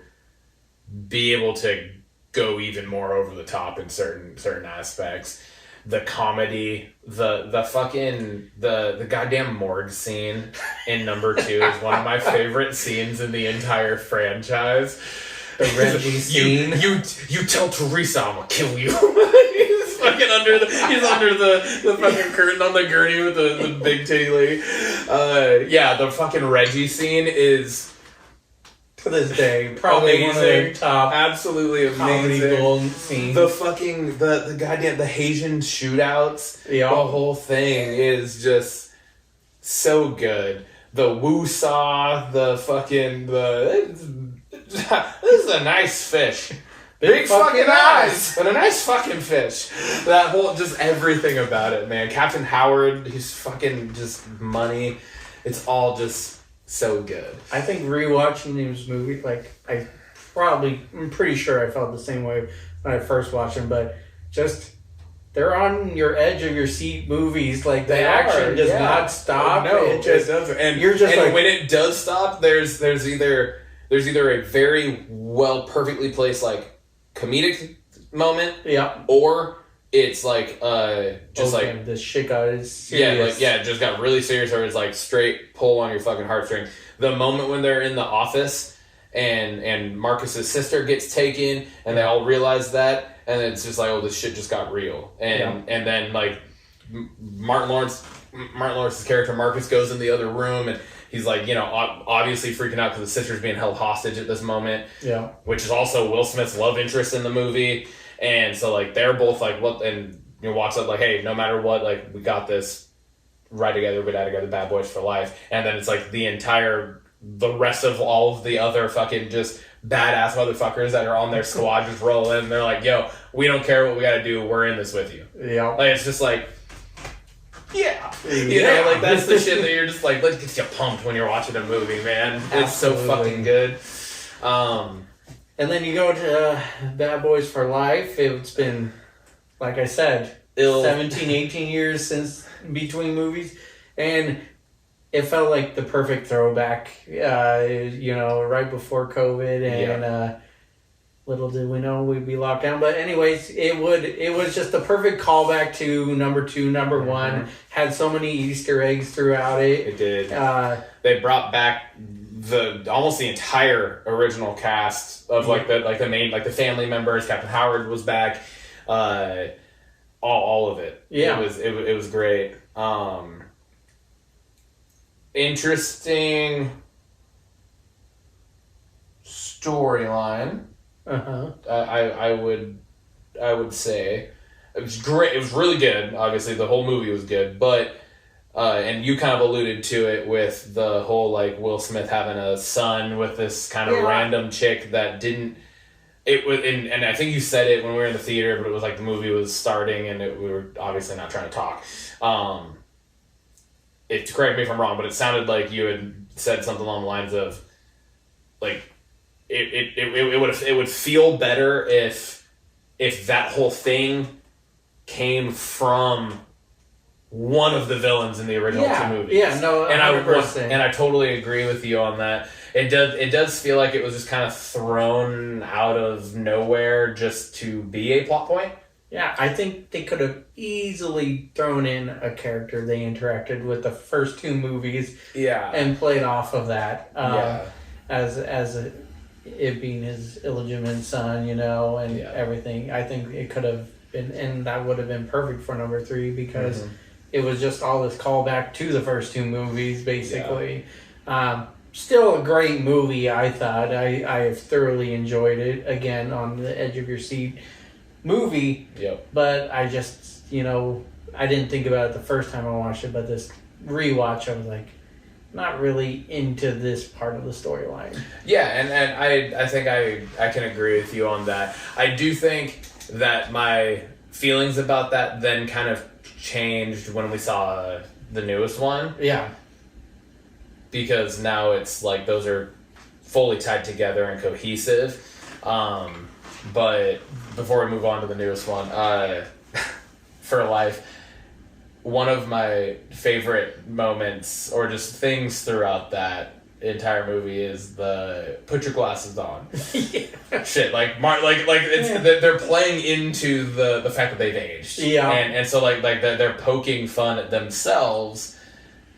be able to go even more over the top in certain aspects. The comedy, the fucking the goddamn morgue scene in number 2 is one of my favorite scenes in the entire franchise. The Reggie scene. You tell Teresa I'm gonna kill you. He's fucking under the fucking curtain on the gurney with the big titty lady. Yeah, the fucking Reggie scene is To this day, probably one of the top absolutely comedy amazing. golden scenes. The fucking the goddamn the Haitian shootouts. Yeah. The whole thing is just so good. The woo-saw, the fucking this is a nice fish. Big fucking eyes, but a nice fucking fish. That whole, just everything about it, man. Captain Howard, he's fucking just money. It's all just so good. I think rewatching these movies, like, I'm pretty sure I felt the same way when I first watched them, but just, they're on your edge of your seat movies. Like, the action does not stop. No, it just doesn't. And you're just like, when it does stop, there's either a very well, perfectly placed, like, comedic moment, yeah, or it's like just okay, like this shit got serious. it just got really serious, or it's like straight pull on your fucking heartstring. The moment when they're in the office and Marcus's sister gets taken and they all realize that, and then it's just like, oh, this shit just got real. And then like Martin Lawrence's character Marcus goes in the other room and he's like, obviously freaking out because the sister's being held hostage at this moment. Yeah. Which is also Will Smith's love interest in the movie. And so, like, they're both like, what? And walks up like, hey, no matter what, like, we got this. Right together, we die together, bad boys for life. And then it's like the rest of all of the other fucking just badass motherfuckers that are on their squad just roll in. And they're like, yo, we don't care what we got to do. We're in this with you. Yeah. Like, it's just like, yeah. You know, like, that's the shit that you're just like, let's get you pumped when you're watching a movie, man. It's so fucking good. And then you go to Bad Boys for Life. It's been, like I said, 17, 18 years since between movies. And it felt like the perfect throwback, right before COVID, and little did we know we'd be locked down. But anyways, it was just the perfect callback to number 2, number 1. Had so many Easter eggs throughout it. It did. They brought back almost the entire original cast of the main, like the family members. Captain Howard was back. All of it. Yeah. It was great. Interesting storyline. I would say it was great. It was really good. Obviously, the whole movie was good, but and you kind of alluded to it with the whole like Will Smith having a son with this kind of random chick that didn't. It was, and I think you said it when we were in the theater, but it was like the movie was starting, and we were obviously not trying to talk. Correct me if I'm wrong, but it sounded like you had said something along the lines of, like, it would feel better if that whole thing came from one of the villains in the original 2 movies. Yeah, no, 100%. And I totally agree with you on that. It does feel like it was just kind of thrown out of nowhere just to be a plot point. Yeah, I think they could have easily thrown in a character they interacted with the first 2 movies. Yeah. And played off of that. As it being his illegitimate son, and everything. I think it could have been, and that would have been perfect for number 3 because it was just all this callback to the first 2 movies, basically. Yeah. Still a great movie, I thought. I thoroughly enjoyed it. Again, on the edge of your seat movie. Yep. But I just, I didn't think about it the first time I watched it, but this rewatch, I was like, not really into this part of the storyline. Yeah, and I think I can agree with you on that. I do think that my feelings about that then kind of changed when we saw the newest one. Yeah. Because now it's like those are fully tied together and cohesive. But before we move on to the newest one, For Life, one of my favorite moments or just things throughout that entire movie is the put your glasses on. Shit, they're playing into the fact that they've aged. Yeah. And so they're poking fun at themselves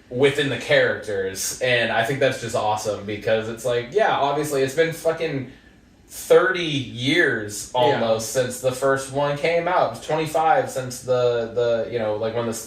within the characters, and I think that's just awesome because it's like, yeah, obviously it's been fucking 30 years almost since the first one came out. It was 25 since the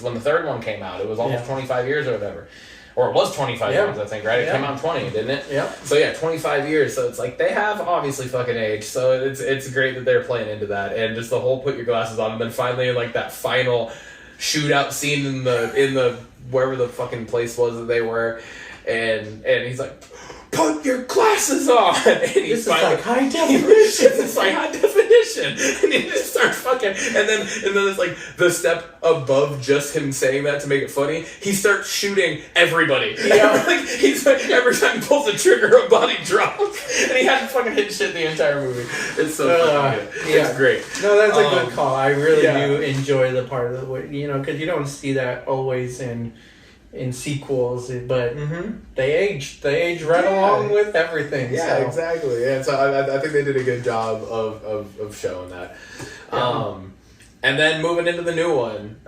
when the third one came out. It was almost 25 years or whatever. Or it was 25 years, I think, right? It came out in 20, didn't it? Yeah. So yeah, 25 years. So it's like they have obviously fucking aged. So it's great that they're playing into that. And just the whole put your glasses on, and then finally like that final shootout scene in the wherever the fucking place was that they were, and he's like, put your glasses on. And this is like high definition. It's like high definition. And he just starts fucking, and then it's like the step above just him saying that to make it funny, he starts shooting everybody. Yeah. He's like, every time he pulls the trigger, a body drops. And he hadn't fucking hit shit the entire movie. It's so fucking good. It's great. No, that's a good call. I really do enjoy the part of the, because you don't see that always in sequels, but they age right along with everything. Yeah, so. Exactly. Yeah, so I think they did a good job of showing that. And then moving into the new one,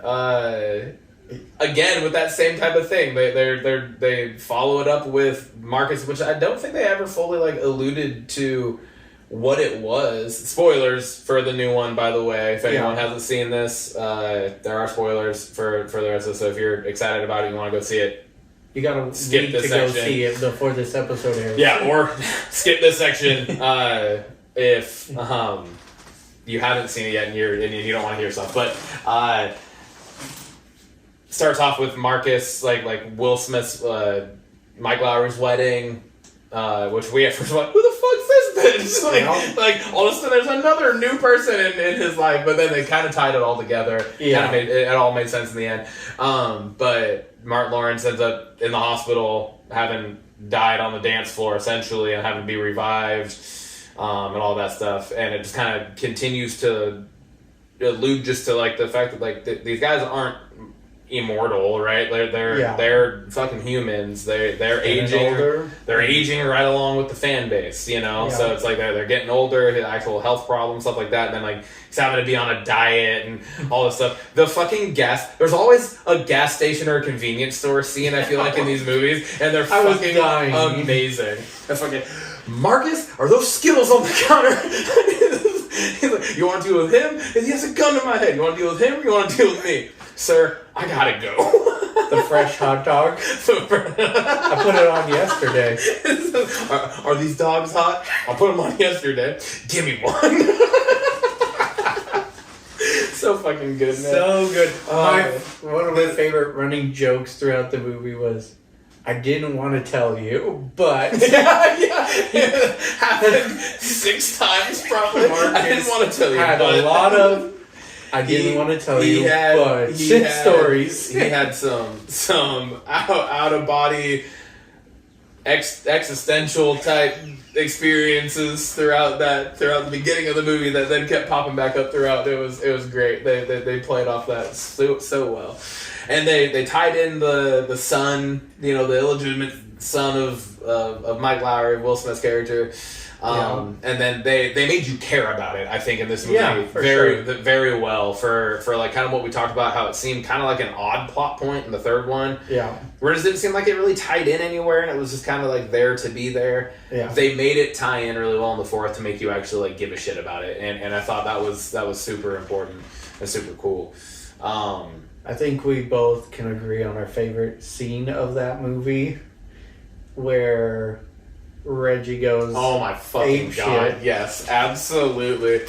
again with that same type of thing, they follow it up with Marcus, which I don't think they ever fully alluded to what it was. Spoilers for the new one, by the way. If anyone hasn't seen this, there are spoilers for the rest of it. So if you're excited about it, you want to go see it, you gotta skip this section. Go see it before this episode airs. Yeah, or skip this section if you haven't seen it yet and you don't want to hear stuff. But starts off with Marcus, like Will Smith's Mike Lowry's wedding. Which we at first were like, who the fuck's this bitch? Like all of a sudden there's another new person in his life, but then they kind of tied it all together. Yeah. It all made sense in the end. But Martin Lawrence ends up in the hospital having died on the dance floor essentially and having to be revived and all that stuff. And it just kind of continues to allude just to the fact that these guys aren't immortal, right? They're fucking humans. They're aging. Older. They're aging right along with the fan base, you know. Yeah. So it's like they're getting older, actual health problems, stuff like that. And then like he's having to be on a diet and all this stuff. The fucking there's always a gas station or a convenience store scene, I feel like, in these movies, and they're fucking amazing. That's fucking Marcus. Are those Skittles on the counter? He's like, you want to deal with him? He has a gun to my head. You want to deal with him? Or you want to deal with me? Sir, I gotta go. The fresh hot dog. I put it on yesterday. Are these dogs hot? I'll put them on yesterday. Give me one. So fucking good, man. So good. One of my favorite running jokes throughout the movie was, I didn't want to tell you, but... It happened 6 times probably. I didn't want to tell you, had a lot of... I didn't want to tell you, but shit stories. He had some out of body existential type experiences throughout the beginning of the movie that then kept popping back up throughout. It was great. They played off that so well, and they tied in the son, you know, the illegitimate son of Mike Lowry, Will Smith's character. And then they made you care about it, I think, in this movie very well for like kind of what we talked about, how it seemed kind of like an odd plot point in the third one. Yeah. Where it didn't seem like it really tied in anywhere, and it was just kind of like there to be there. Yeah. They made it tie in really well in the fourth to make you actually like give a shit about it, and I thought that was super important and super cool. I think we both can agree on our favorite scene of that movie, where Reggie goes, oh my fucking ape god, shit. yes, absolutely.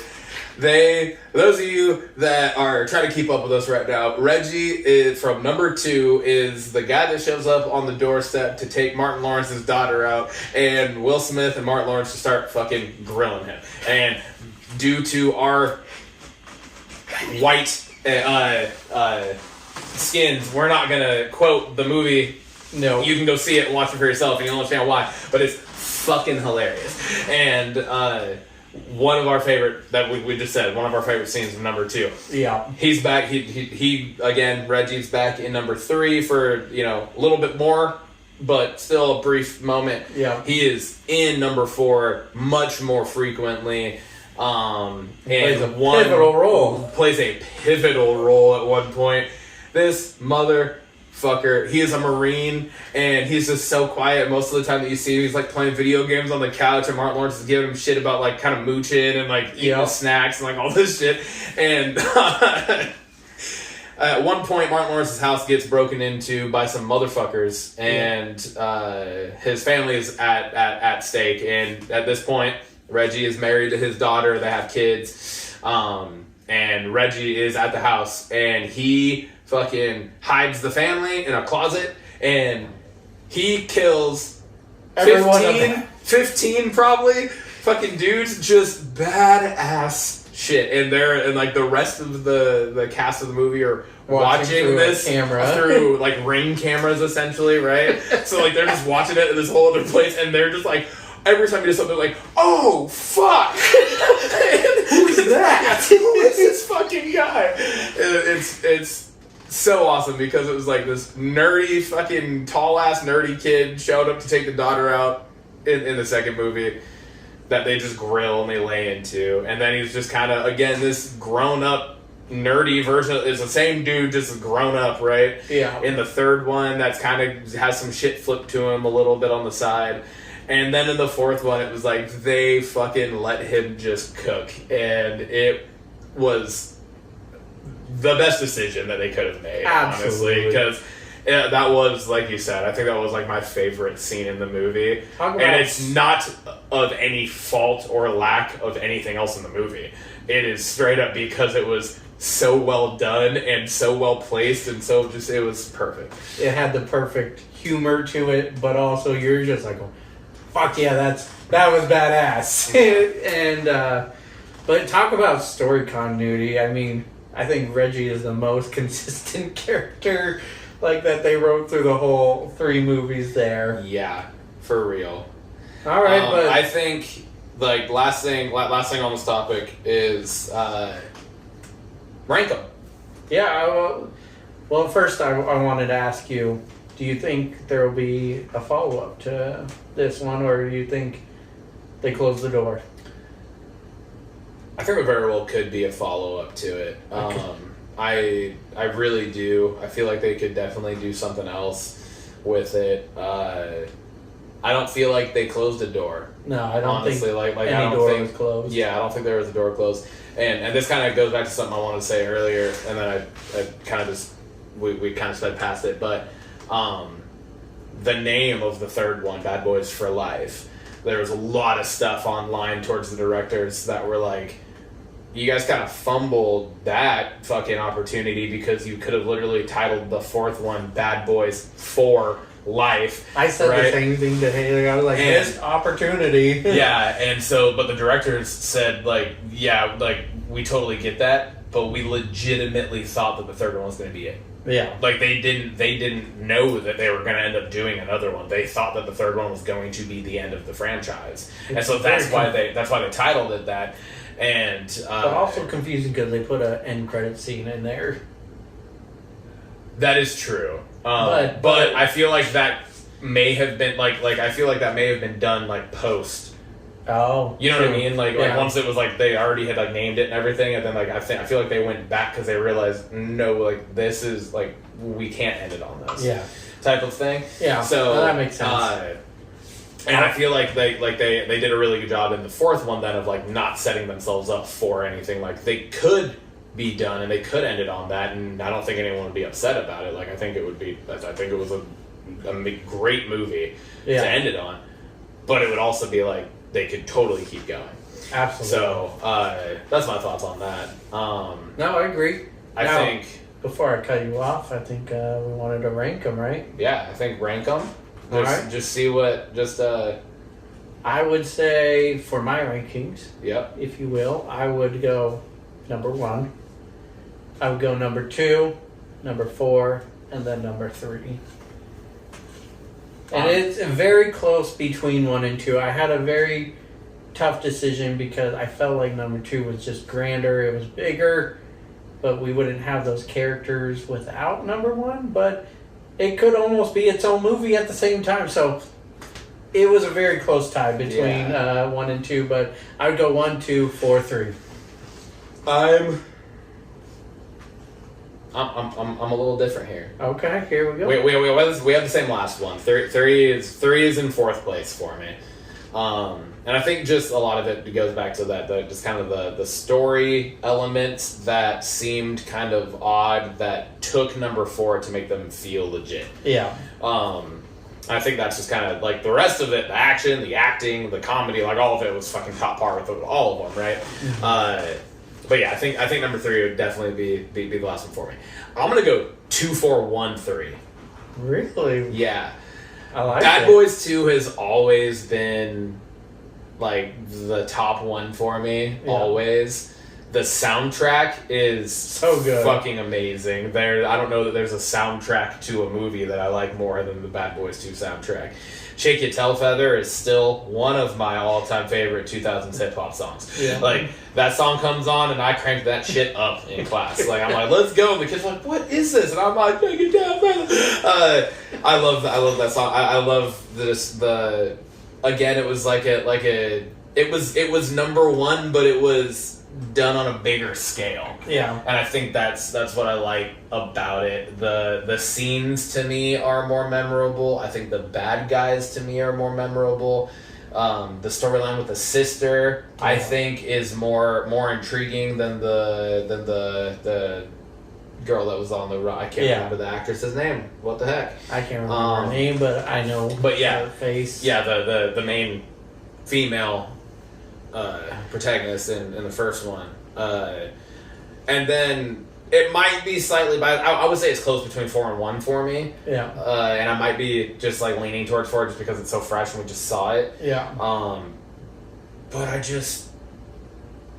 Those of you that are trying to keep up with us right now, Reggie is from number 2, is the guy that shows up on the doorstep to take Martin Lawrence's daughter out, and Will Smith and Martin Lawrence just start fucking grilling him. And due to our white skins, we're not gonna quote the movie. No. You can go see it and watch it for yourself, and you'll understand why. But it's fucking hilarious. And one of our favorite, that we just said, one of our favorite scenes of number 2. Yeah. He's back. He again, Reggie's back in number 3 for, you know, a little bit more, but still a brief moment. Yeah. He is in number 4 much more frequently. And plays a pivotal role. Plays a pivotal role at one point. This motherfucker, he is a Marine, and he's just so quiet most of the time that you see him. He's like playing video games on the couch, and Martin Lawrence is giving him shit about like kind of mooching and like eating snacks and like all this shit. And at one point, Martin Lawrence's house gets broken into by some motherfuckers, and his family is at stake. And at this point, Reggie is married to his daughter. They have kids. And Reggie is at the house, and he fucking hides the family in a closet, and he kills 15 probably fucking dudes, just badass shit. And like the rest of the cast of the movie are watching this through like Ring cameras, essentially, right? So like they're just watching it in this whole other place, and they're just like, every time you do something, like, oh, fuck! Who's that? Who is this fucking guy? It's so awesome, because it was like this nerdy, fucking tall-ass nerdy kid showed up to take the daughter out in the second movie that they just grill and they lay into. And then he's just kind of, again, this grown-up, nerdy version is the same dude, just grown up, right? Yeah. In the third one, that's kind of has some shit flipped to him a little bit on the side. And then in the fourth one, it was like they fucking let him just cook. And it was the best decision that they could have made, honestly. Because that was, like you said, I think that was like my favorite scene in the movie. And it's not of any fault or lack of anything else in the movie. It is straight up because it was so well done and so well placed, and so just, it was perfect. It had the perfect humor to it, but also you're just like, fuck yeah, that was badass. And but talk about story continuity. I mean, I think Reggie is the most consistent character like that they wrote through the whole 3 movies there. Yeah, for real. All right, but I think like last thing on this topic is rank them. Yeah, well, Well, first I wanted to ask you, do you think there will be a follow-up to this one, or do you think they close the door? I think it very well could be a follow-up to it. I really do. I feel like they could definitely do something else with it. I don't feel like they closed a door. No, I don't honestly, think like any I don't door think, was closed. Yeah, I don't think there was a door closed. And this kind of goes back to something I wanted to say earlier, and then I kind of just we kind of sped past it. But the name of the third one, Bad Boys for Life, there was a lot of stuff online towards the directors that were like, you guys kind of fumbled that fucking opportunity because you could have literally titled the fourth one Bad Boys for Life. I said right? the same thing to Haley. I was like, missed opportunity. Yeah, and so, but the directors said, like, yeah, like, we totally get that, but we legitimately thought that the third one was going to be it. Yeah. Like, they didn't know that they were going to end up doing another one. They thought that the third one was going to be the end of the franchise. And so that's why they titled it that. And but also confusing because they put an end credit scene in there. That is true. But I feel like that may have been like I feel like that may have been done like post. Oh, you know true. what I mean? Like once it was like they already had like named it and everything, and then like I feel like they went back because they realized no, like this is like we can't end it on this. Yeah. Type of thing. Yeah. So that makes sense. And I feel like they did a really good job in the fourth one then of like not setting themselves up for anything. Like they could be done and they could end it on that, and I don't think anyone would be upset about it. Like I think it was a great movie to end it on, but it would also be like they could totally keep going. Absolutely. So that's my thoughts on that. No, I agree. I think before I cut you off, I think we wanted to rank them, right? Yeah, I think rank them. Just see what I would say for my rankings, yep, if you will, I would go number 1. I would go number 2, number 4, and then number 3. And it's very close between 1 and 2. I had a very tough decision because I felt like number 2 was just grander. It was bigger, but we wouldn't have those characters without number 1. But it could almost be its own movie at the same time. So it was a very close tie between 1 and 2. But I would go 1, 2, 4, 3. I'm a little different here. Okay, here we go. We have the same last one. Three is in fourth place for me, and I think just a lot of it goes back to that just kind of the story elements that seemed kind of odd that took number 4 to make them feel legit. Yeah. I think that's just kind of like the rest of it, the action, the acting, the comedy, like all of it was fucking top par with all of them, right? Mm-hmm. But yeah, I think number 3 would definitely be the last one for me. I'm gonna go 2, 4, 1, 3. Really? Yeah. I like Bad it. Boys 2 has always been like the top one for me. Yeah. Always. The soundtrack is so good, fucking amazing. I don't know that there's a soundtrack to a movie that I like more than the Bad Boys 2 soundtrack. Shake Your Tail Feather is still one of my all-time favorite 2000s hip-hop songs. Yeah. Like, that song comes on and I crank that shit up in class. Like, I'm like, let's go. And the kids are like, what is this? And I'm like, Shake Your Tail Feather. I love that song. I love this, again, it was it was number 1, but it was done on a bigger scale. Yeah. And I think that's what I like about it. The scenes to me are more memorable. I think the bad guys to me are more memorable. The storyline with the sister, I think, is more intriguing than the girl that was on the I can't remember the actress's name. What the heck? I can't remember her name, but I know her face. Yeah, the main female protagonist in the first one, and then it might be slightly biased. I would say it's close between 4 and 1 for me. Yeah. And I might be just like leaning towards 4 just because it's so fresh and we just saw it. Yeah. But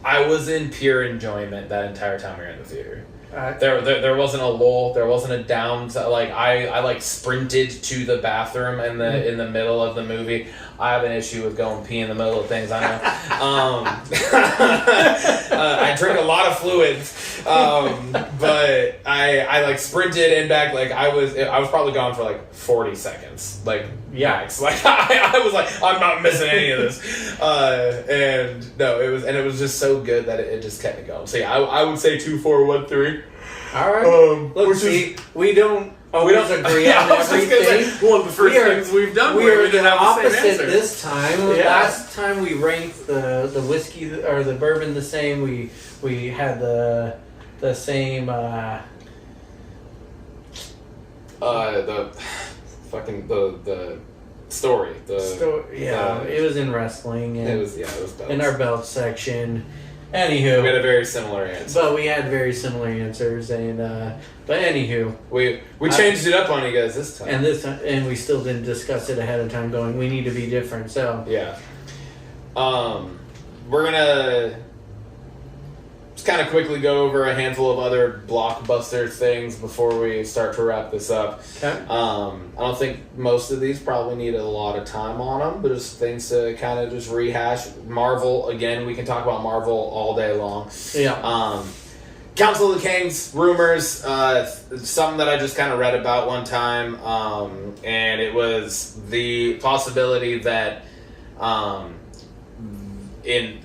I was in pure enjoyment that entire time we were in the theater. There wasn't a lull. There wasn't a down. Like I sprinted to the bathroom in the middle of the movie. I have an issue with going pee in the middle of things. I know. I drink a lot of fluids, But I like sprinted and back. Like I was probably gone for like 40 seconds. Like max. Like I was like, I'm not missing any of this. And no, it was just so good that it just kept me going. So yeah, I would say 2, 4, 1, 3. All right. Let's see. We don't agree on everything. One of the first things we've done. We are didn't the have the same opposite answer. this time. Yeah. Last time we ranked the whiskey or the bourbon the same. We had the same. The fucking the story. It was in wrestling. And it was belts. in our belt section. We Anywho, had a very similar answer. but we had very similar answers, and but anywho, we changed it up on you guys this time. and we still didn't discuss it ahead of time. Going, we need to be different. So yeah, we're gonna just kind of quickly go over a handful of other blockbuster things before we start to wrap this up. okay. I don't think most of these probably need a lot of time on them, but just things to kind of just rehash. Marvel, again, we can talk about Marvel all day long. Yeah. Council of the Kings rumors, something that I just kind of read about one time, and it was the possibility that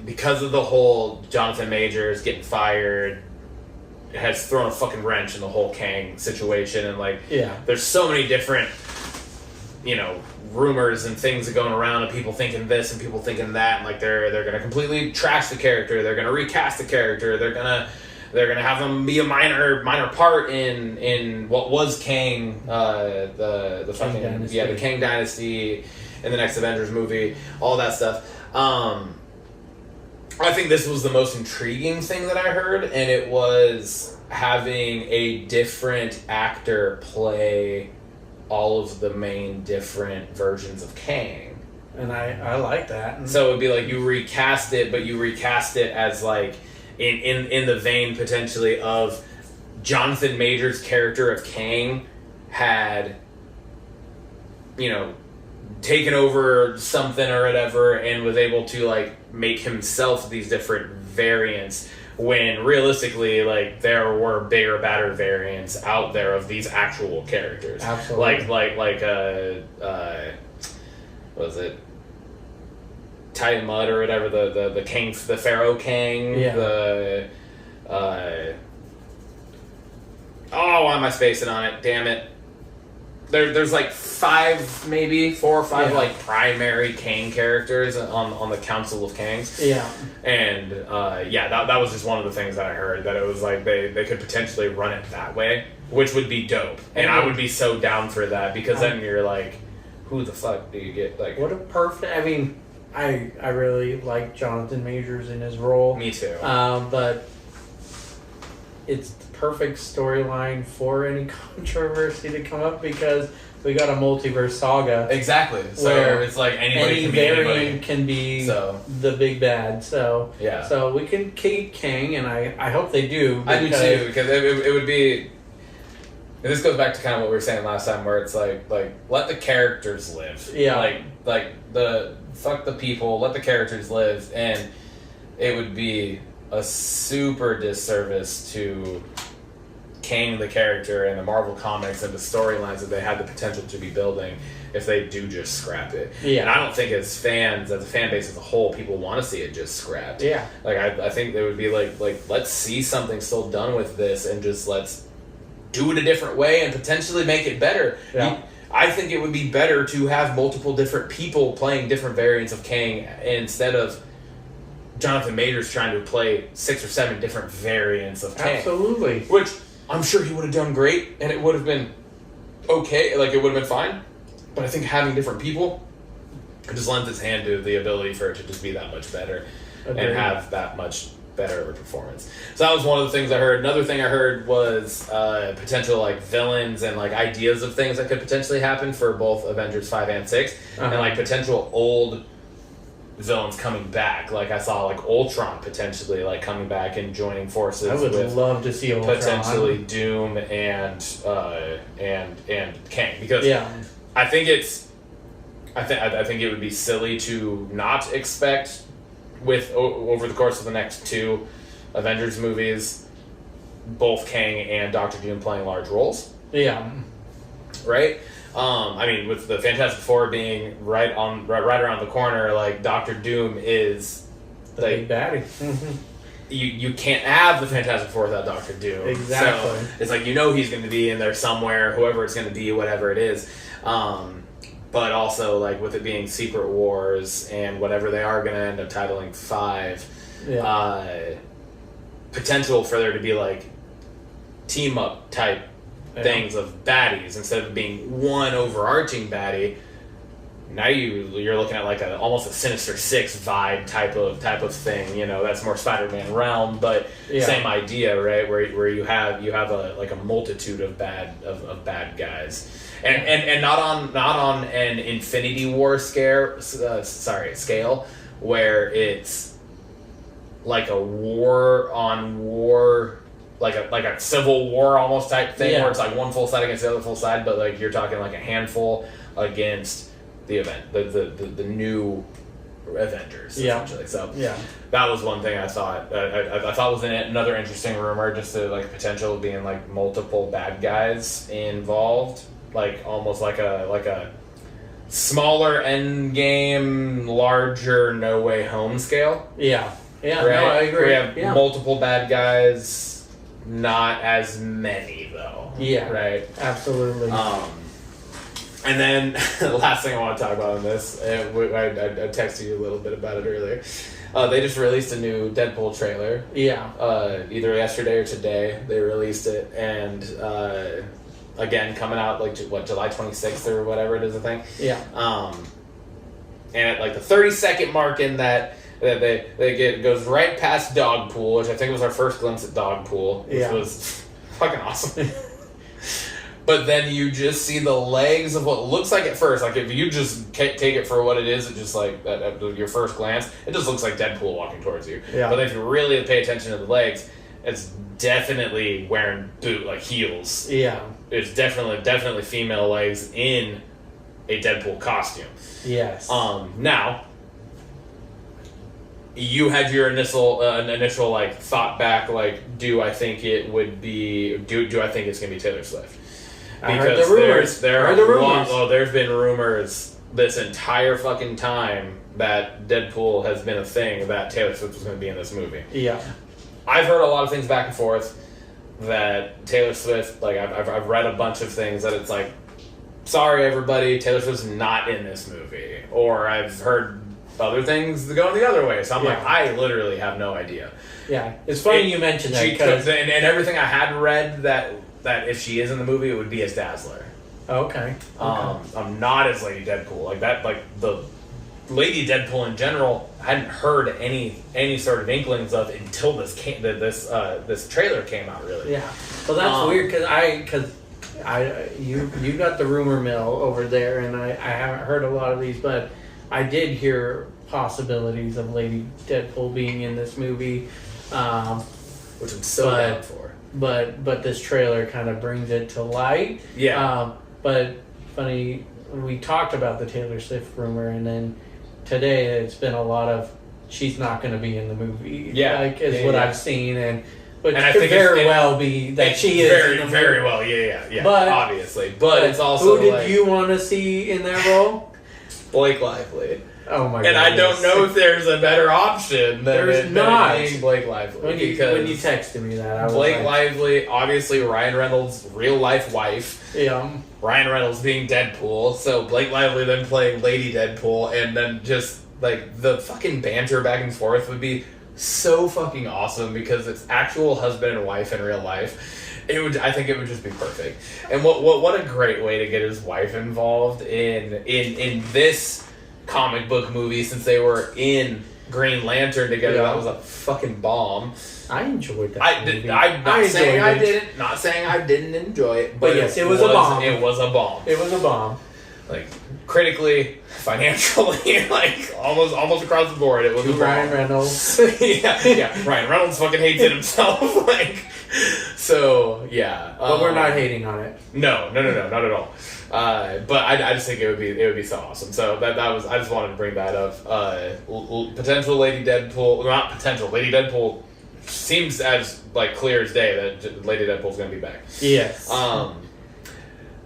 because of the whole Jonathan Majors getting fired, it has thrown a fucking wrench in the whole Kang situation, and there's so many different rumors and things going around, and people thinking this and people thinking that, and like they're gonna completely trash the character, they're gonna recast the character, they're gonna have them be a minor part in what was Kang, the fucking Dynasty. the Kang Dynasty in the next Avengers movie, all that stuff. I think this was the most intriguing thing that I heard, and it was having a different actor play all of the main different versions of Kang. And I like that. So it would be like you recast it, but you recast it as like in the vein potentially of Jonathan Majors' character of Kang had, taken over something or whatever and was able to like make himself these different variants, when realistically like there were bigger, badder variants out there of these actual characters. Absolutely. Like what was it? Titan Mud or whatever, the King, the Pharaoh King, Yeah. why am I spacing on it? Damn it. There's like 4 or 5 like primary Kang characters on the Council of Kangs. Yeah. And that was just one of the things that I heard, that it was like they could potentially run it that way, which would be dope. And I would be so down for that, because then you're like, who the fuck do you get? Like, what a perfect. I mean, I really like Jonathan Majors in his role. Me too. But it's the perfect storyline for any controversy to come up, because we got a multiverse saga. Exactly. So where it's like anybody any can be anybody. variant can be So the big bad. So yeah. So we can keep Kang, and I hope they do. I do too, because it would be. And this goes back to kind of what we were saying last time, where it's like let the characters live. Yeah. Like the fuck the people, let the characters live, and it would be a super disservice to Kang the character and the Marvel comics and the storylines that they had the potential to be building if they do just scrap it. Yeah. And I don't think as fans, as a fan base as a whole, people want to see it just scrapped. Yeah. Like I think they would be like let's see something still done with this, and just let's do it a different way and potentially make it better. Yeah. I think it would be better to have multiple different people playing different variants of Kang, instead of Jonathan Majors trying to play 6 or 7 different variants of Kang. Absolutely. Which I'm sure he would have done great, and it would have been okay, like it would have been fine. But I think having different people, it just lends its hand to the ability for it to just be that much better. Agreed. And have that much better of a performance. So that was one of the things I heard. Another thing I heard was potential like villains and like ideas of things that could potentially happen for both Avengers 5 and 6, and like potential old villains coming back. Like I saw like Ultron potentially like coming back and joining forces. I would with love to see Ultron. potentially Doom and Kang, because I think it would be silly to not expect over the course of the next 2 Avengers movies both Kang and Dr. Doom playing large roles. Yeah. Right? I mean, with the Fantastic Four being right around the corner, like, Dr. Doom is The like, big baddie. you can't have the Fantastic Four without Dr. Doom. Exactly. So it's like, he's going to be in there somewhere, whoever it's going to be, whatever it is. But also, like, with it being Secret Wars and whatever they are going to end up titling 5, potential for there to be, like, team-up type things of baddies instead of being one overarching baddie. Now you're looking at like almost a Sinister Six vibe type of thing. That's more Spider-Man realm, but same idea, right? Where you have a multitude of bad guys, and not on an Infinity War scale where it's like a war on war. Like a civil war almost type thing, where it's like one full side against the other full side, but like you're talking like a handful against the new Avengers, essentially. So that was one thing I thought. I thought was another interesting rumor, just the like potential of being like multiple bad guys involved, like almost like a smaller end game, larger No Way Home scale. Yeah, right? No, I agree. We have multiple bad guys. Not as many, though. Yeah. Right? Absolutely. And then, the last thing I want to talk about on this, I texted you a little bit about it earlier. They just released a new Deadpool trailer. Yeah. Either yesterday or today, they released it. And, again, coming out, like, July 26th or whatever it is, I think. Yeah. And at, like, the 30-second mark in that it goes right past Dogpool, which I think was our first glimpse at Dogpool, which was fucking awesome. But then you just see the legs of what looks like at first, like if you just take it for what it is, it just like at your first glance, it just looks like Deadpool walking towards you. Yeah. But if you really pay attention to the legs, it's definitely wearing heels. Yeah. It's definitely female legs in a Deadpool costume. Yes. Now, you had your initial like thought back, like, do I think it would be? Do I think it's gonna be Taylor Swift? Because there's been rumors this entire fucking time that Deadpool has been a thing, that Taylor Swift was going to be in this movie. Yeah, I've heard a lot of things back and forth that Taylor Swift, like I've read a bunch of things that it's like, sorry everybody, Taylor Swift's not in this movie, or I've heard other things going the other way. So I'm like, I literally have no idea. Yeah, it's funny you mentioned that because and everything I had read that if she is in the movie, it would be as Dazzler. Okay. I'm not as Lady Deadpool. Like that, like the Lady Deadpool in general, I hadn't heard any sort of inklings of until this trailer came out. Really. Yeah. Well, that's weird because you got the rumor mill over there, and I haven't heard a lot of these, but I did hear possibilities of Lady Deadpool being in this movie, which I'm so down for. But this trailer kind of brings it to light. Yeah. But funny, we talked about the Taylor Swift rumor, and then today it's been a lot of she's not going to be in the movie. Yeah, is what I've seen, but it could very well be that she is very, in the movie. Very well. Yeah. But obviously, but it's also who did you want to see in that role? Blake Lively. Oh my god! And I don't know if there's a better option than being Blake Lively. When you texted me that, I was Blake Lively, obviously Ryan Reynolds' real life wife. Yeah. Ryan Reynolds being Deadpool, so Blake Lively then playing Lady Deadpool, and then just like the fucking banter back and forth would be so fucking awesome because it's actual husband and wife in real life. I think it would just be perfect. And what a great way to get his wife involved in this comic book movie, since they were in Green Lantern together. Yeah. That was a fucking bomb. I enjoyed that movie. I'm not saying I didn't enjoy it, but yes, it was a bomb. It was a bomb. It was a bomb. Like critically, financially, like almost across the board, it was a bomb. Ryan Reynolds. yeah. Ryan Reynolds fucking hates it himself. So yeah. But we're not hating on it. No, not at all. But I just think it would be so awesome. So that was, I just wanted to bring that up. Potential Lady Deadpool, not potential, Lady Deadpool seems as like clear as day that Lady Deadpool's going to be back. Yes.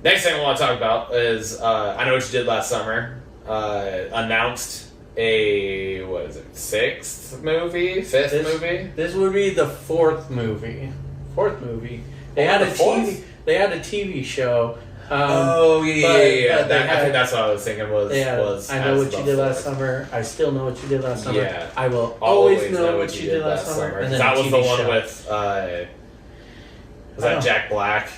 Next thing I want to talk about is I Know What You Did Last Summer. Announced a fifth movie. This would be the fourth movie. They had a TV show. Yeah. I think that's what I was thinking was I Know What You Did Last Summer. I Still Know What You Did Last Summer. Yeah. I Will Always Know What You Did Last Summer. And then that was TV the one show. with was that Jack Black?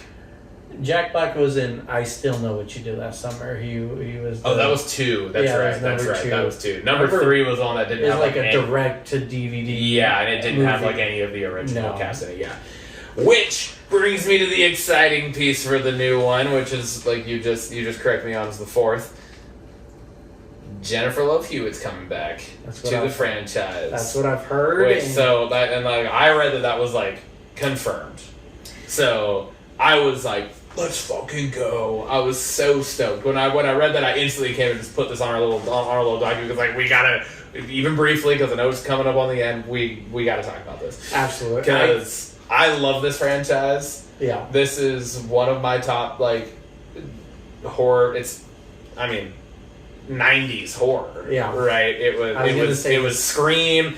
Jack Black was in I Still Know What You Did Last Summer. He was. That was 2. That's right. That was 2. Number 3 was on that didn't have like a direct to DVD. Yeah, and it didn't have like any of the original cast in it. Yeah. Which brings me to the exciting piece for the new one, which is like you just correct me on is the 4th. Jennifer Love Hewitt's coming back to the franchise. That's what I've heard. I read that was like confirmed. So I was like, let's fucking go! I was so stoked when I read that. I instantly came and just put this on our little document because like we gotta even briefly because I know it's coming up on the end. We gotta talk about this absolutely because I love this franchise. Yeah, this is one of my top like horror. 90s horror. Yeah, right. It was Scream.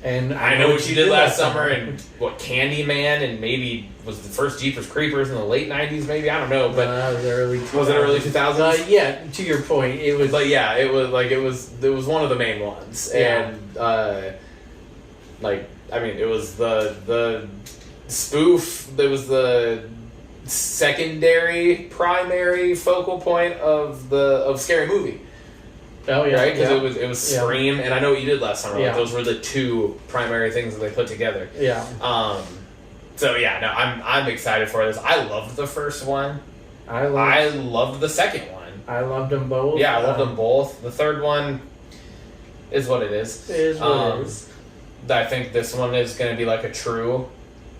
And I Know What You Did Last Summer, and Candyman, and maybe was the first Jeepers Creepers in the late 90s, maybe? I don't know, but was it early 2000s? Was it early 2000s? Yeah, to your point, it was. But yeah, it was one of the main ones, yeah. And it was the spoof. There was the primary focal point of Scary Movie. Oh yeah, right? Because it was Scream, and I Know What You Did Last Summer. Yeah. Like, those were the 2 primary things that they put together. Yeah. So yeah, no, I'm excited for this. I loved the first one. I loved the second one. I loved them both. Yeah, I loved them both. The third one is what it is. It is what it is. I think this one is going to be like a true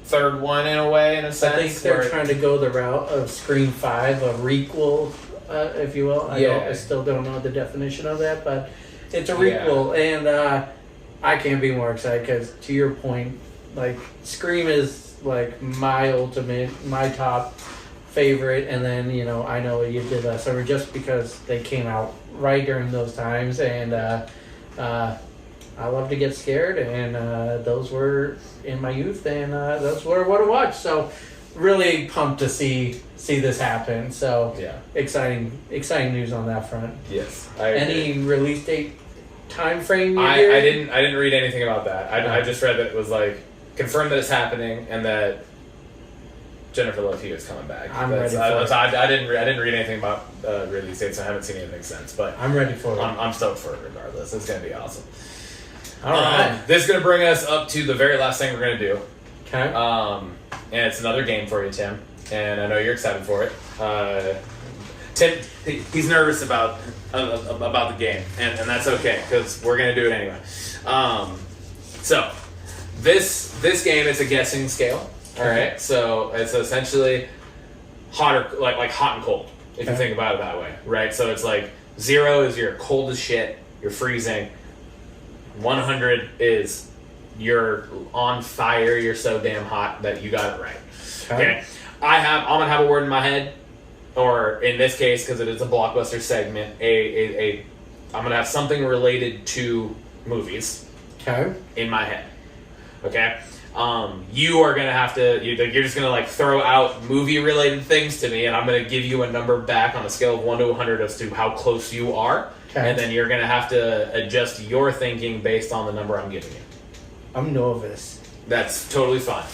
third one in a way, in a sense. I think they're trying to go the route of Scream 5, a requel. If you will. I still don't know the definition of that, but it's a requel, and I can't be more excited because, to your point, like Scream is like my top favorite, and then I Know What You Did Last Summer just because they came out right during those times, and I love to get scared, and those were in my youth, and those were what I watched. So really pumped to see this happen. So yeah, exciting news on that front. Yes. Any release date, time frame? I didn't read anything about that. I just read that it was like confirmed that it's happening and that Jennifer Love Hewitt's coming back. I'm ready for it. I didn't read anything about release dates. So I haven't seen anything since. But I'm ready for it. I'm stoked for it regardless. It's gonna be awesome. All right. This is gonna bring us up to the very last thing we're gonna do. Okay. And it's another game for you, Tim. And I know you're excited for it. Tim, he's nervous about the game, and that's okay because we're gonna do it anyway. So this game is a guessing scale. All right, so it's essentially hot and cold if you think about it that way, right? So it's like 0 is you're cold as shit, you're freezing. 100 is you're on fire, you're so damn hot that you got it right. Okay. I'm gonna have a word in my head, or in this case, because it is a Blockbuster segment, I'm gonna have something related to movies. Okay. In my head. Okay. You are gonna have to. You're just gonna like throw out movie-related things to me, and I'm gonna give you a number back on a scale of 1 to 100 as to how close you are, and then you're gonna have to adjust your thinking based on the number I'm giving you. I'm novice. That's totally fine.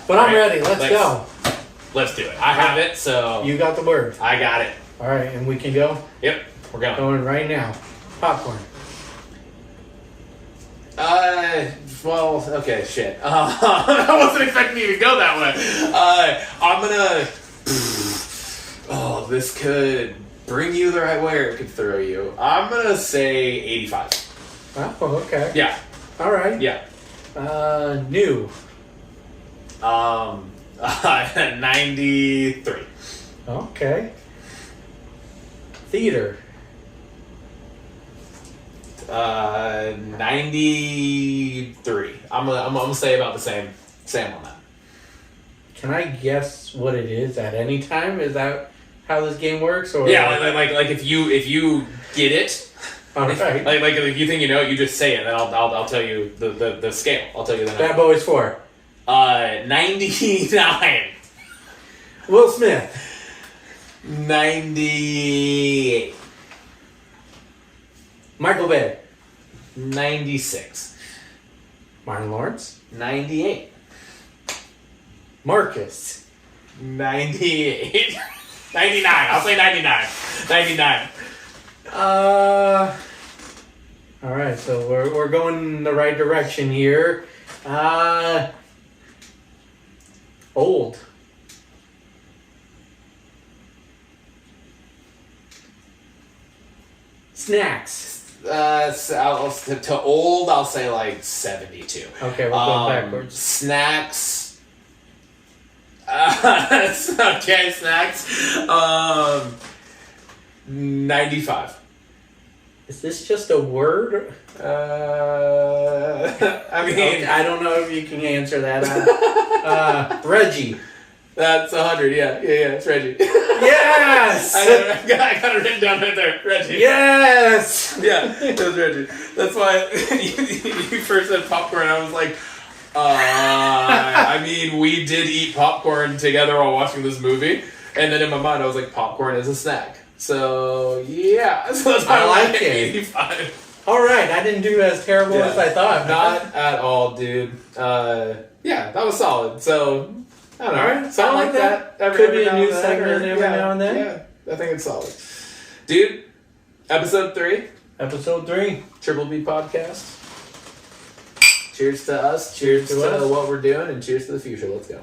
But I'm ready. Let's go. Let's do it. I have it, so... You got the word. I got it. All right, and we can go? Yep, we're going. Going right now. Popcorn. Well, okay, shit. I wasn't expecting you to go that way. I'm gonna... this could bring you the right way or it could throw you. I'm gonna say 85. Oh, okay. Yeah. All right. Yeah. New. 93. Okay. Theater. 93. I'm gonna say about the same on that. Can I guess what it is at any time? Is that how this game works? Or Yeah, like if you get it, all right. like if you think you know it, you just say it, and I'll tell you the scale. I'll tell you the number. Bad Boys 4. 99. Will Smith. 98. Michael Bay. 96. Martin Lawrence. 98. Marcus. 98. 99. I'll say 99. 99. All right, so we're going in the right direction here. Old. Snacks. To old, I'll say like 72. Okay, we're going backwards. Snacks. Okay, snacks. 95. Is this just a word? I mean, I don't know if you can answer that. Reggie. That's 100. Yeah, it's Reggie. Yes. I got it written down right there, Reggie. Yes. Yeah, it was Reggie. That's why you first said popcorn. I was like, I mean, we did eat popcorn together while watching this movie, and then in my mind, I was like, popcorn is a snack. So yeah, so that's why I like it. 85. All right, I didn't do as terrible as I thought. Not at all, dude. Yeah, that was solid. So I don't know. All right, Something I like that. Could be a new segment every now and then. Yeah, I think it's solid. Dude, episode 3. Episode 3. Triple B Podcast. Cheers to us. Cheers to us. what we're doing, and cheers to the future. Let's go.